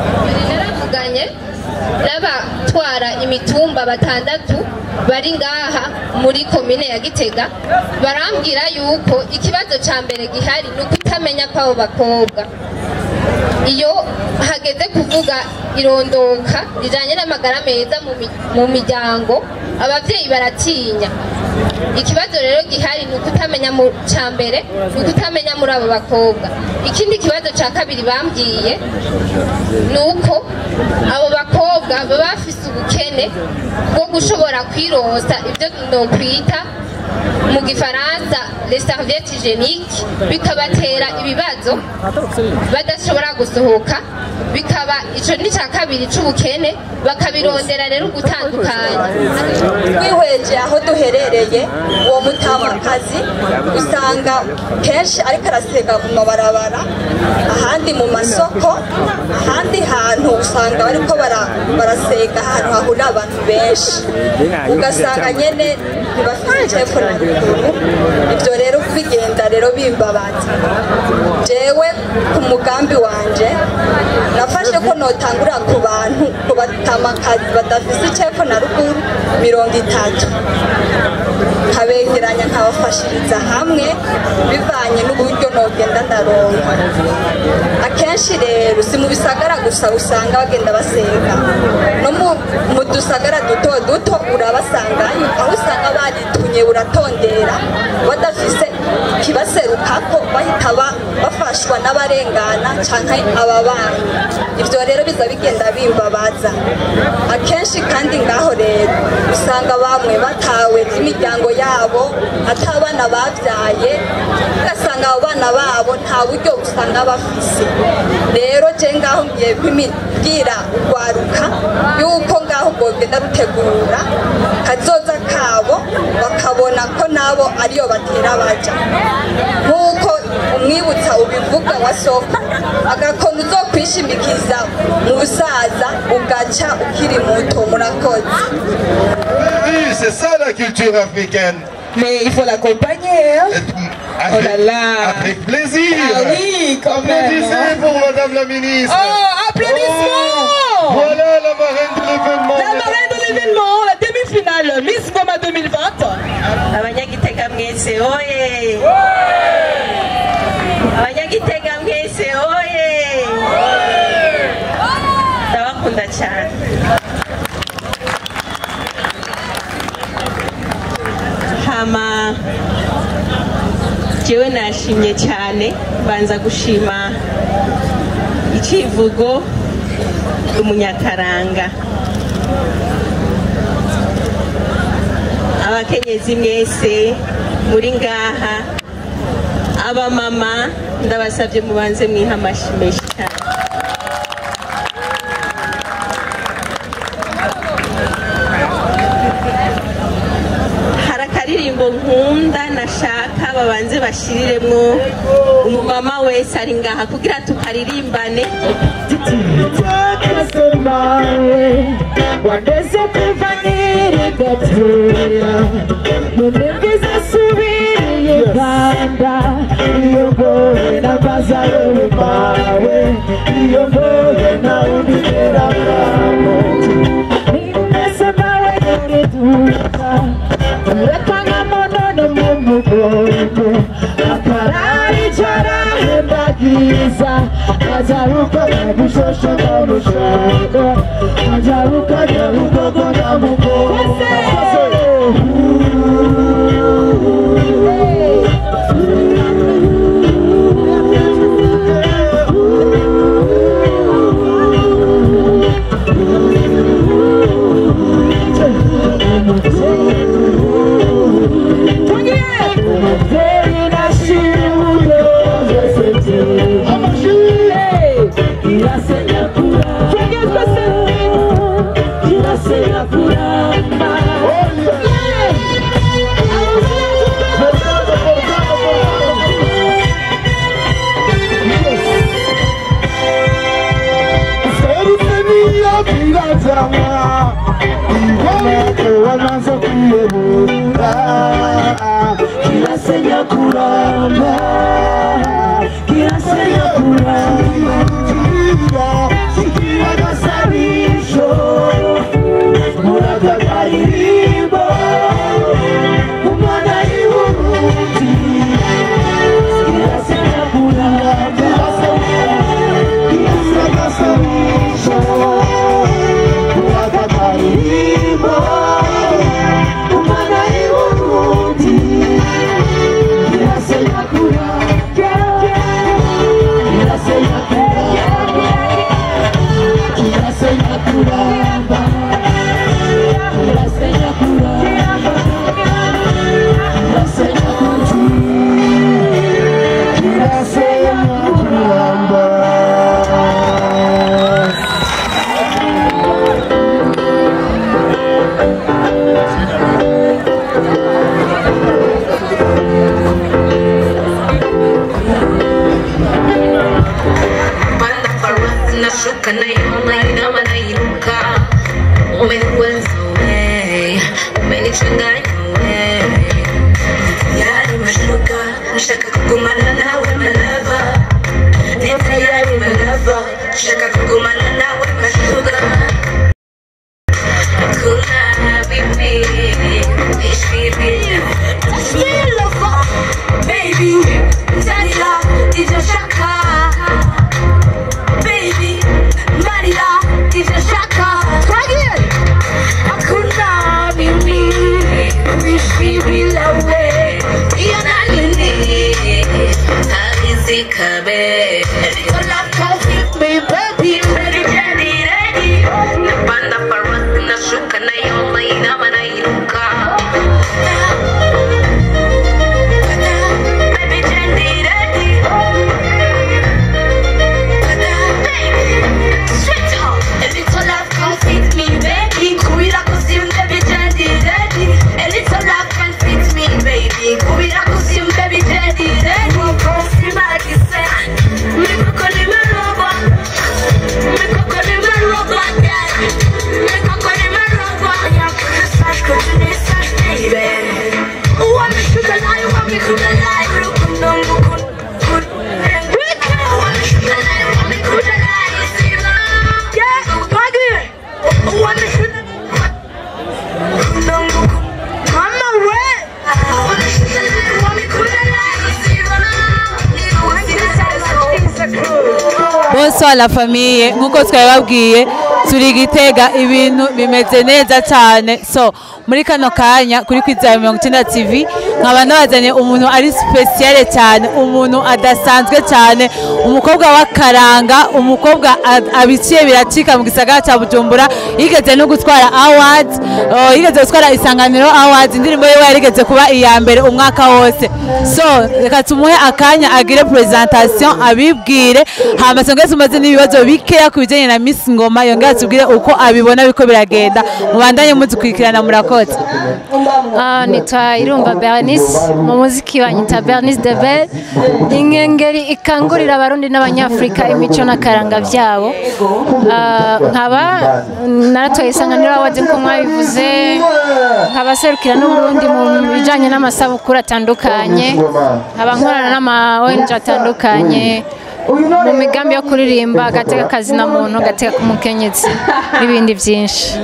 Naravuganye n'abatwara imitumba 6 bari ngaha muri komine ya Gitega barambwira yuko ikibazo ca mbere gihari ni ukutamenya kw'abo bakobwa. Iyo hageze kuvuga irondoka rijanye n'amagara meza mu miryango abavyeyi baratinya. Ikibazo rero gihari ni ukutamenya mu cambere ni ukutamenya muri abo bakobwa. Ikindi kibazo ca kabiri bambwiye nuko abo bakobwa baba bafise ubukene bwo gushobora kwironsa ibyo ndokwita mu gifaransa les serviettes hygiéniques bikabatera ibibazo badashobora gusohoka bikaba ico ni ca kabiri c'ubukene bakabirondera rero gutandukanya.
Twihweje aho duherereye uwo mutamakazi usanga kenshi ariko arasega mu mabarabara ahandi mu masoko ahandi hantu usanga bariko barasega ahantu hahurira abantu benshi ugasanga nyene ntibafite icefo na ruguru. Ibyo rero bigenda rero bimbabaza jewe ku mugambi wanje nafashe ko notangura ku bantu ku batamakazi badafise icefo na ruguru 30 kabegeranya nkabafashiriza hamwe bivanye n'uburyo nogenda ndaronka. Akenshi rero si mu bisagara gusa usanga bagenda basenga no mu dusagara duto urabasanganye aho usanga baritunye uratondera badafise kibaserukako bahita bafashwa n'abarengana canke ababanyi. Ivyo rero biza bigenda bimbabaza akenshi kandi ngaho rero usanga bamwe batawe imiryango yabo atabana bavyaye ugasanga abo bana babo nta buryo usanga bafise. Rero je ngaho ngiye kwimibwira urwaruka yuko ngaho bwogenda rutegura kazoza kabo bakabona ko nabo ariyo batera baja nk'uko umwibutsa ubivuga wa sofa agakona uzokwishimikiza mu busaza ugaca ukiri muto murakoze.
Oui, c'est ça la culture africaine.
Mais il faut l'accompagner, hein? Oh là là!
Avec plaisir!
Ah oui, quand même!
Applaudissez pour Madame la Ministre!
Oh, applaudissements!
Oh, voilà la marraine de l'événement!
La marraine de l'événement, la demi-finale, Miss Goma 2020!
Abanyagitega mwese oye! Abanyagitega mwese oye! Ndabakunda cyane! Hama jewe nashimye cyane banza gushima icivugo umunyakaranga abakenyezi mwese muri ngaha abamama ndabasabye mubanze mwiha amashi menshi cyane. Harakaririmbo nkunda nashaka babanze bashiriremwo umumama wese ari ngaha kugira tukaririmbane.
Wandeze kuvanira gatera munembeza subiriye Rwanda iyo mboye n'amazaro bawe iyo mboye na unitera kamuti nimese nawe nduka uratanga monono mu mugongo akarari cyarahendagiza azaruka nabushosho namushaka azaruka nyarugogo namugongo
Baby,
bonsoir la famille nkuko twababwiye turi Gitega ibintu bimeze neza cyane so muri kano kanya kuri Kwizera 90 TV nkaba nabazanye umuntu ari special cyane umuntu adasanzwe cyane umukobwa w'akaranga umukobwa abiciye biracika mu gisagara cya Bujumbura yigeze no gutwara awards yigeze gutwara Isanganiro awards indirimbo ye yarigeze kuba iya mbere umwaka wose so reka tumuhe akanya agire presentation abibwire hama songe tumaze n'ibibazo bikeya kubijanye na Miss Ngoma yongera tubwire uko abibona biko biragenda mubandanye muzikurikirana murakoze.
Nitwa Irumva Bernice mu muziki wanyita Bernice de Belle ingengeri ikangurira abarundi n'abanyafrika imico n'akaranga byabo nkaba naratoye Isanganiro awards nko mwabivuze nkaba serukira n'Uburundi mu bijanye n'amasabukuru atandukanye nkaba nkorana n'ama ONG atandukanye mu migambi yo kuririmba agateka kazi na muntu gateka kumukenyezi n'ibindi byinshi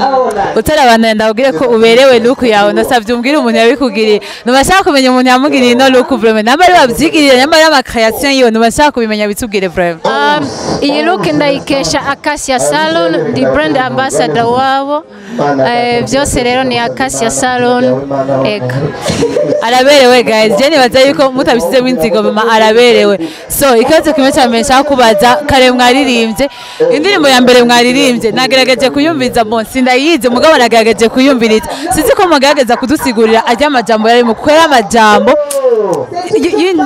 utarabana ndabwire ko uberewe look yawe ndasavye umbwire umuntu yabikugiriye nubashaka kumenya umuntu yamugiriye no look vraiment namba ari bavyigiriye namba ari ama création yiwe nubashaka kubimenya bitubwire vraiment
iyi look ndayikesha Acacia Salon di brand ambassador wabo byose rero ni Acacia Salon eka
araberewe guys je nibaza yuko mutabisize winzigo mama araberewe so ikaze kimwe cyamesha kubaza kare mwaririmbye indirimbo ya mbere mwaririmbye nagerageje kuyumviza bon sindayize mugabo nagerageje kuyumviriza sizi ko mugerageza kudusigurira ajya amajambo yari mu kwera amajambo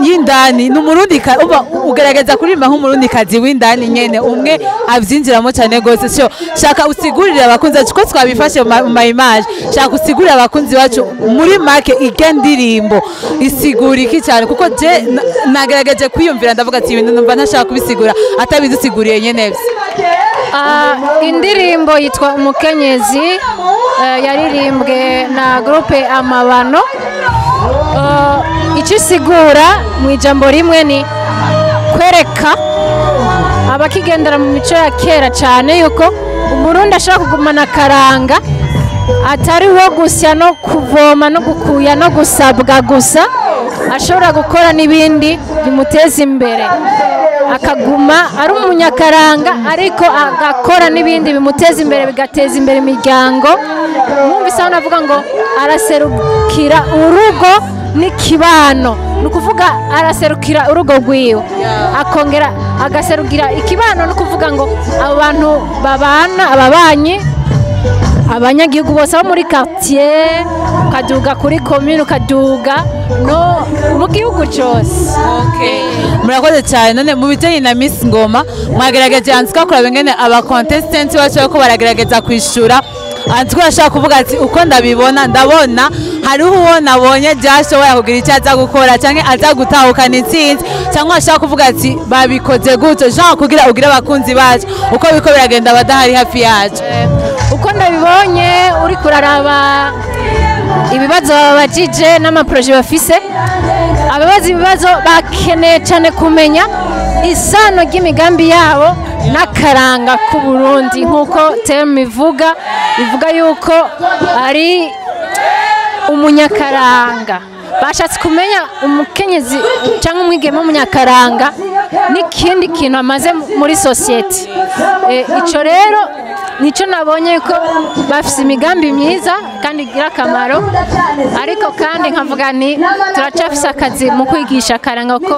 y'indani n'umurundi uba ugerageza kuririmba nk'umurundi kazi w'indani nyene umwe avyinjiramo cyane gose so shaka usigurire abakunzi ko twabifashe mu image shaka usigurire abakunzi bacu muri make igendirimbo isigura iki cyane kuko je nagerageje kwiyumvira ndavuga ati ibintu numva ntashaka kubisigura atabidusiguriye nyene
indirimbo yitwa Umukenyezi yaririmbwe na groupe Amabano icyo isigura mu ijambo rimwe ni kwereka abakigendera mu mico ya kera cyane yuko Umurundi ashaka kugumana akaranga atariho gusya no kuvoma no gukuya no gusabwa gusa ashobora gukora n'ibindi bimuteza imbere akaguma ari umunyakaranga ariko agakora n'ibindi bimuteza imbere bigateza imbere imiryango mwumvise aho navuga ngo araserukira urugo n'ikibano ni ukuvuga araserukira urugo rwiwe akongera agaserukira ikibano ni ukuvuga ngo abantu babana ababanyi abanyagihugu bose bo muri quartier ukaduga kuri commune ukaduga no mu gihugu cyose.
Murakoze cyane none mu bijyanye na Miss Ngoma mwagerageje ansika kuraba ngene aba contestants bacu ko baragerageza kwishura antiko ashaka kuvuga ati uko ndabibona ndabona hariho uwo nabonye byashoboye kugira icyo aza gukora cyangwa aza gutahukana intsinzi cyangwa ashaka kuvuga ati babikoze gutyo Jean kugira ugire abakunzi bacu uko biko biragenda badahari hafi yacu
uko ndabibonye uri kuraraba ibibazo babajije n'amaproje bafise ababaza ibibazo bakeneye cyane kumenya isano ry'imigambi yabo n'akaranga k'u Burundi nk'uko teme ivuga yuko ari umunyakaranga bashatse kumenya umukenyezi cyangwa umwigeme w'umunyakaranga n'ikindi kintu amaze muri sosiyete icyo rero nicyo nabonye ko bafise imigambi myiza kandi igira akamaro ariko kandi nkavuga ni turacafise akazi mu kwigisha akaranga ko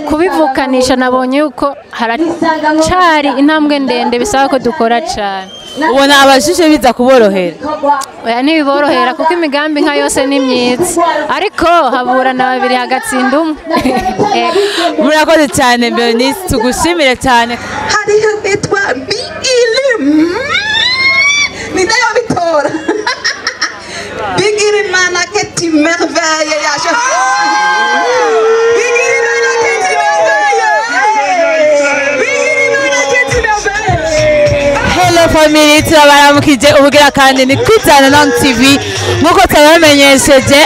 kubivukanisha nabonye yuko haracari intambwe ndende bisaba ko dukora cyane
ubona abajije biza kuborohera
oya ntibiborohera kuko imigambi nka yose ni myiza ariko haburana babiri hagatsinda umwe
murakoze cyane Bernice tugushimire cyane
hariho bitwa Bigiri ni nayo bitora Bigiri mana keti merveille ya Bigiri mana keti merveille Bigiri mana keti merveille
Hello family turabaramukije ubugira kandi ni Kwizera 90 TV nk'uko turabamenyesheje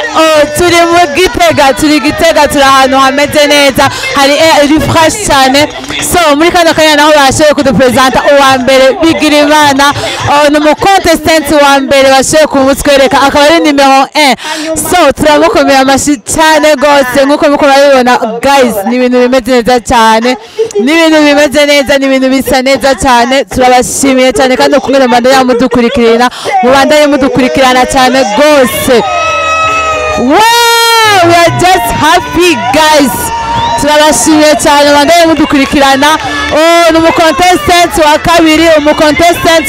turi mu Gitega turi ahantu hameze neza hari iri fresh cyane so muri kano kanya naho bashoboye kudupresenta uwa mbere Bigirimana ni umukontestant wa mbere bashoboye kumutwereka akaba ari nimero 1 so turamukomeye amashyi cyane gose nk'uko muko babibona guys ni ibintu bimeze neza cyane ni ibintu bimeze neza ni ibintu bisa neza cyane turabashimiye cyane kandi kumwe mbandanya mudukurikirana mubandanye mudukurikirana cyane gose wow we are just happy guys turabashimiye cyane mubandanye mudukurikirana ni umukontestant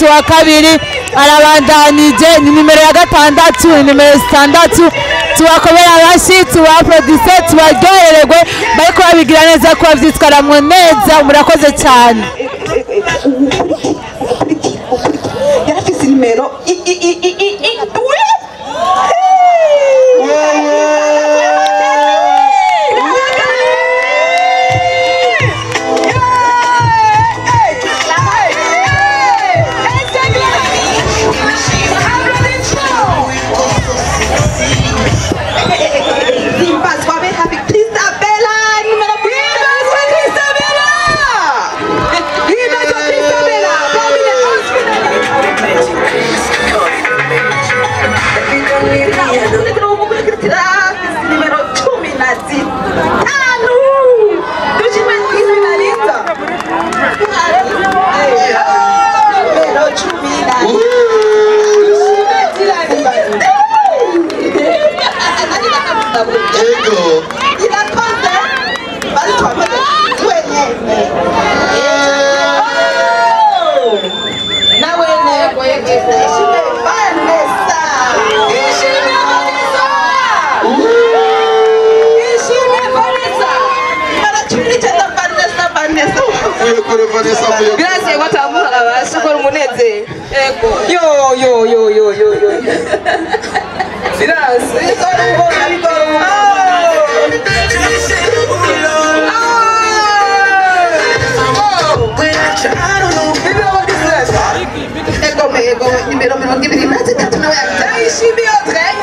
wa kabiri arabandanije ni nimero ya 6 ni nimero 6 tubakomera amashyi tubaproduce tubaryohererwe bariko babigira neza ko bavyitwaramwo neza murakoze cyane
yarafise nimero
Grazie watamuha abasukora umunezero. Yo. Grazie.
Ego, nimero 23 nawe yashimiye Audrey.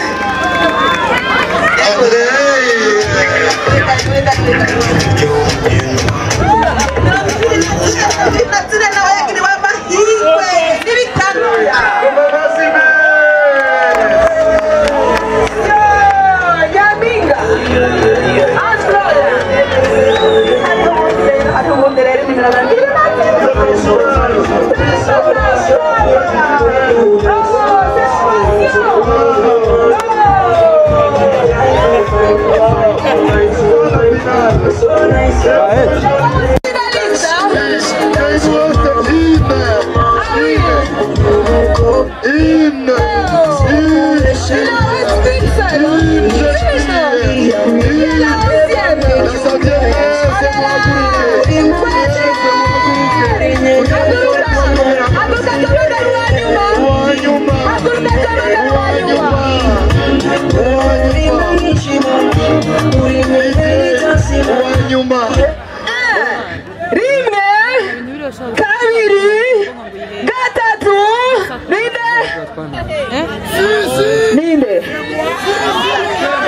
Ninde?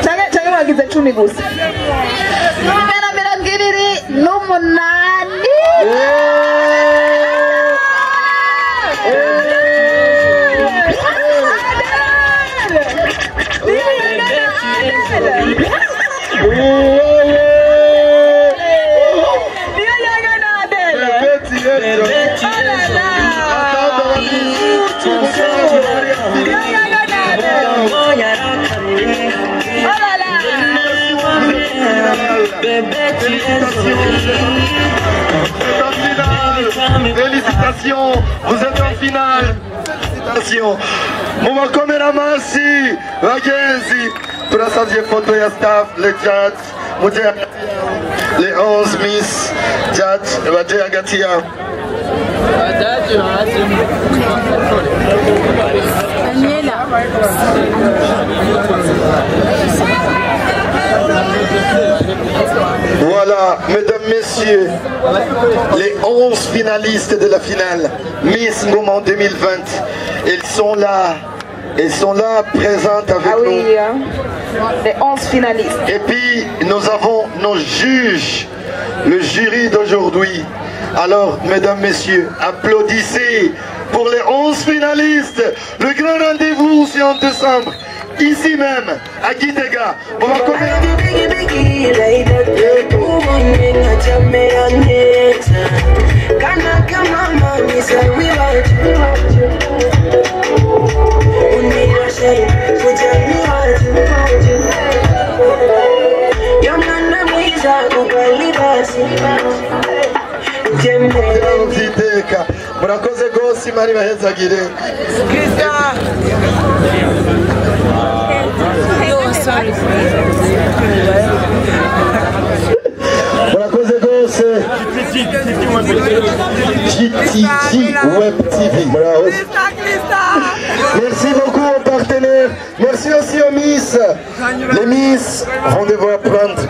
Cyangwa wagize 10 gusa. Numero
Félicitations, vous êtes en finale. Félicitations. Mon caméraman si, Vagenzi, pour la 100e photo, il y a staff, les Jats, les 11 Miss, Jats, Vajay Agatia. Voilà, mesdames, messieurs, les 11 finalistes de la finale Miss Moment 2020. Ils sont là, Ils sont là, présentes avec nous.
Les 11 finalistes.
Et puis, nous avons nos juges, le jury d'aujourd'hui. Alors, mesdames, messieurs, applaudissez pour les 11 finalistes. Le grand rendez-vous, c'est en décembre. Ici même, à Gitega. On va murakoze gose imari bahezagire. Murakoze gose GTG Web TV. Merci beaucoup aux partenaires. Merci aussi aux Miss. Les Miss vont devoir prendre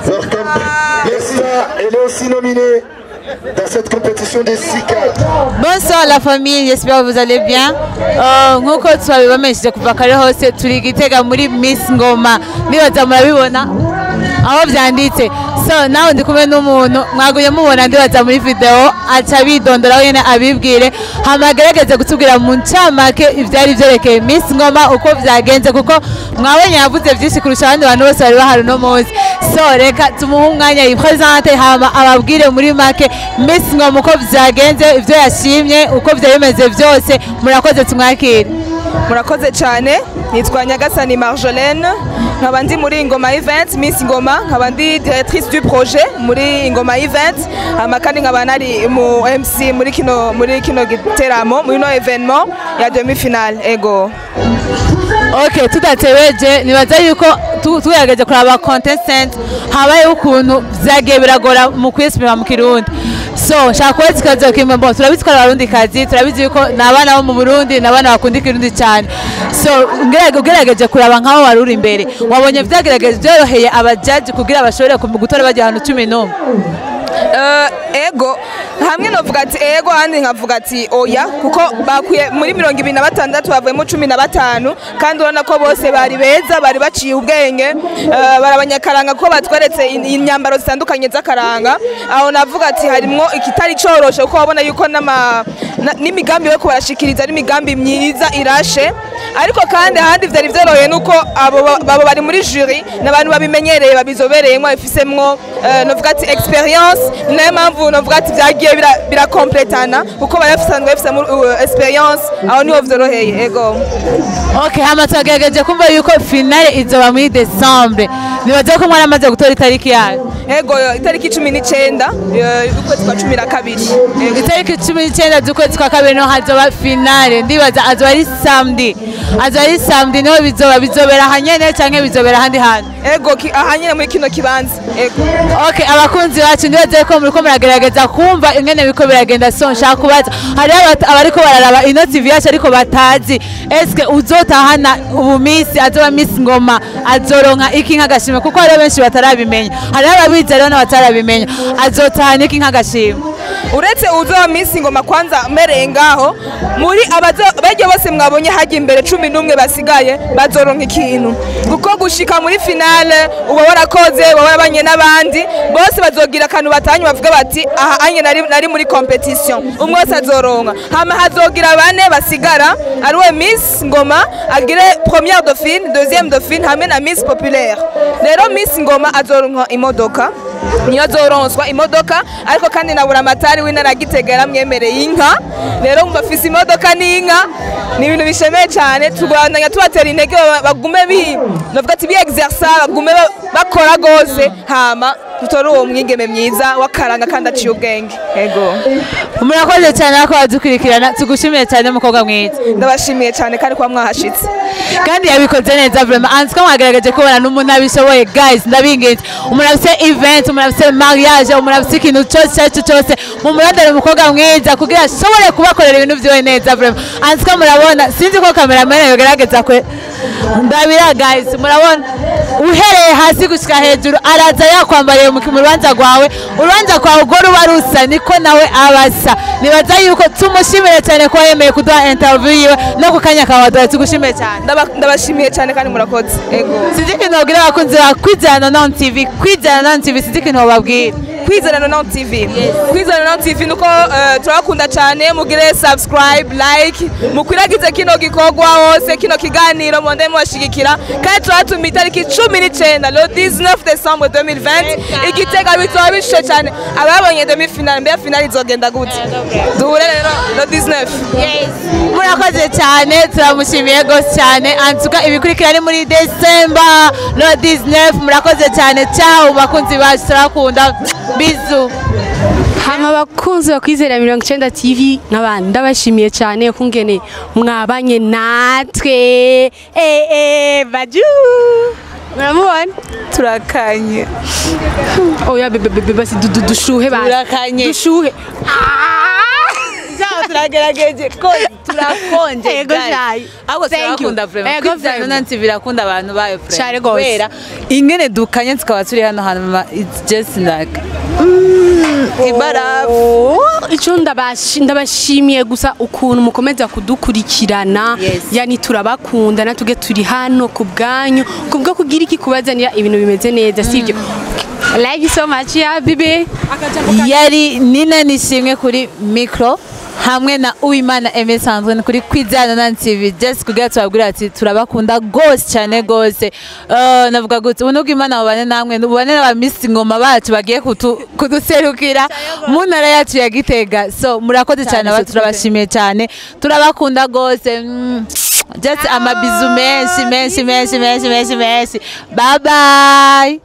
leur camp. Merci. Elle est aussi nominée dans cette compétition des 6K.
Bonsoir la famille, j'espère que vous allez bien. Nkuko twabibamenyesheje kuva kare hose turi Gitega muri Miss Ngoma. Nibaza murabibona aho byanditse. So nawe ndi kumwe n'umuntu mwaguye mubona ndibaza muri video aca bidondora yene abibwire hamagerageze gutubwira mu ncamake ivyari byerekeye Miss Ngoma uko vyagenze kuko mwabonye yavuze byinshi kurusha abandi bantu bose bari bahari no munsi. So reka tumuhe umwanya yipresente hama ababwire muri make Miss Ngoma uko vyagenze ivyo yashimye uko vyemeze byose. Murakoze tumwakire.
Murakoze cyane. Nitwa Nyagasani Marjolaine nkaba ndi muri Ngoma Event Miss Ngoma nkaba ndi directrice du projet muri Ngoma Event kandi nkaba nari mu MC muri kino giteramo muri no evenement ya demi finale ego.
Okay, tudatebeje nibaza yuko tuyageze kuraba contestant habaye ukuntu vyagiye biragora mu kwisipima mu Kirundi. So shaka kwezi kazo kimwe mbo turabitwara abarundi kazi turabizi yuko nabana bo mu Burundi nabana bakunda Kirundi cyane. So ugerageje kuraba nkaho waruri imbere wabonye vyagerageje byoroheye abajaji kugira bashobore gutora bajya hano 11.
Ego hamwe novuga ati ego handi nkavuga ati oya kuko bakuye muri 26 bavuyemo 15 kandi urana ko bose bari beza bari baciye ubwenge barabanyakaranga ko batweretse inyambaro zitandukanye z'akaranga aho navuga ati harimo ikitari coroshe kuko babona yuko n'imigambi yo kubashikiriza n'imigambi myiza irashe ariko kandi handi vyari vyoroye nuko abo bari muri jury n'abantu babimenyereye babizobereyemo bafisemwo novuga ati experience nayo mpamvu novuga ati vyagiye birakompletana kuko bayafisanzwe experience aho niho vyoroheye ego.
Okay, hama twagerageje kumva yuko finale izoba muri December. Nibaza ko mwana amaze gutora itariki yayo.
Ego itariki 19 y'ukwezi kwa 12.
Itariki 19 z'ukwezi kwa 2 no hazoba finale. Ndibaza azoba ari samedi. Azoba ari samedi no bizobera hanyene canke bizobera handi handi.
Ego ahanyene muri kino kibanza. Ego.
Okay, abakunzi bacu ndibaza ko muri ko muragerageza kumva ingene biko biragenda so nshaka kubaza. Hari abariko bararaba ino TV yacu ariko batazi. Eske uzotahana ubu Miss azoba Miss Ngoma azoronka iki nk'agashimwe kuko hari benshi batarabimenya. Hari ababizi rero n'abatarabimenya. Azotahana iki nk'agashimwe.
Uretse uzoba Miss Ngoma kwanza mereye ngaho muri abaje bose mwabonye haje imbere 11 basigaye bazoronka ikintu kuko gushika muri finale uba warakoze wabanye n'abandi bose bazogira kantu batanye bavuga bati aha anye nari muri competition umwe wese azoronka hama hazogira bane basigara ari we Miss Ngoma agire première dauphine deuxième dauphine hamwe na Miss populaire rero Miss Ngoma azoronka imodoka niyo azoronswa imodoka ariko kandi nabura amatari w'intara Gitega mwemereye inka rero mbafise imodoka n'inka ni ibintu bishemeye cyane tugwandanya tubatera intege bagume navuga ati bi exercer bagume bakora gose hama tutora uwo mwingeme myiza wakaranga kandi aciye ubwenge ego.
Murakoze cyane ko badukurikirana tugushimiye cyane mukobwa mwiza.
Ndabashimiye cyane kandi kwa mwahashitse
kandi yabikoze neza vraiment anzi ko mwagerageje kubona n'umuntu abishoboye guys ndabingenze umurafise event umurafise mariage umurafise ikintu cyose mumurondere umukobwa mwiza kugira ashobore kubakorera ibintu byiwe neza vraiment anzi ko murabona sinzi ko cameraman yogerageza kwe ndabira guys murabona uhereye hasi gushika hejuru araza yakwambariye mu rubanza rwawe urubanza rwawe ubwo ruba rusa niko nawe abasa nibaza yuko tumushimire cyane ko yemeye kuduha interview yiwe no ku kanya kawe tugushimiye cyane
ndabashimiye cyane kandi murakoze ego
sinzi ikintu babwira abakunzi ba Kwizera na TV Kwizera na TV sinzi ikintu babwira
Kwizera na TV Kwizera na TV nuko turakunda cyane mugire subscribe like mukwiragize kino gikorwa hose kino kiganiro monde mwashigikira kandi turatuma itariki 19 le 19 décembre 2020 igitega bitwa bishe cyane ababonye demi finale mbe finale izogenda gute duhure rero le 19
yes murakoze cyane turamushimiye gose cyane antuka ibikurikira ari muri December le 19 murakoze cyane ciao bakunzi bacu turakunda bizu
hama bakunzi bakwizera 90 TV n'abandi ndabashimiye cyane kungene mwabanye natwe baju muramubona
turakanye
oya bebe basi dushuhe basi
turakanye
dushuhe
turagerageje ko turakonje
yego shayi
ahubwo turakunda vraiment Kwizera na TV birakunda abantu bayo
Share gose.
kubera ingene dukanye tukaba turi hano hano it's just like ibarafu
icyo ndabashimiye gusa ukuntu mukomeza kudukurikirana yani turabakunda natuge turi hano ku bwanyu kubwo kugira iki kubazanira ibintu bimeze neza sibyo like so much ya bibi
yari Nina Nishimwe kuri micro hamwe na Uwimana Sandrine kuri Kwizera na TV just kugira tubabwira ati turabakunda gose cyane gose navuga gute ubuno bw'Imana babane namwe ubane n'aba Miss Ngoma bacu bagiye kuduserukira mu ntara yacu ya Gitega so murakoze cyane aba turabashimiye cyane turabakunda gose just amabizu menshi bye bye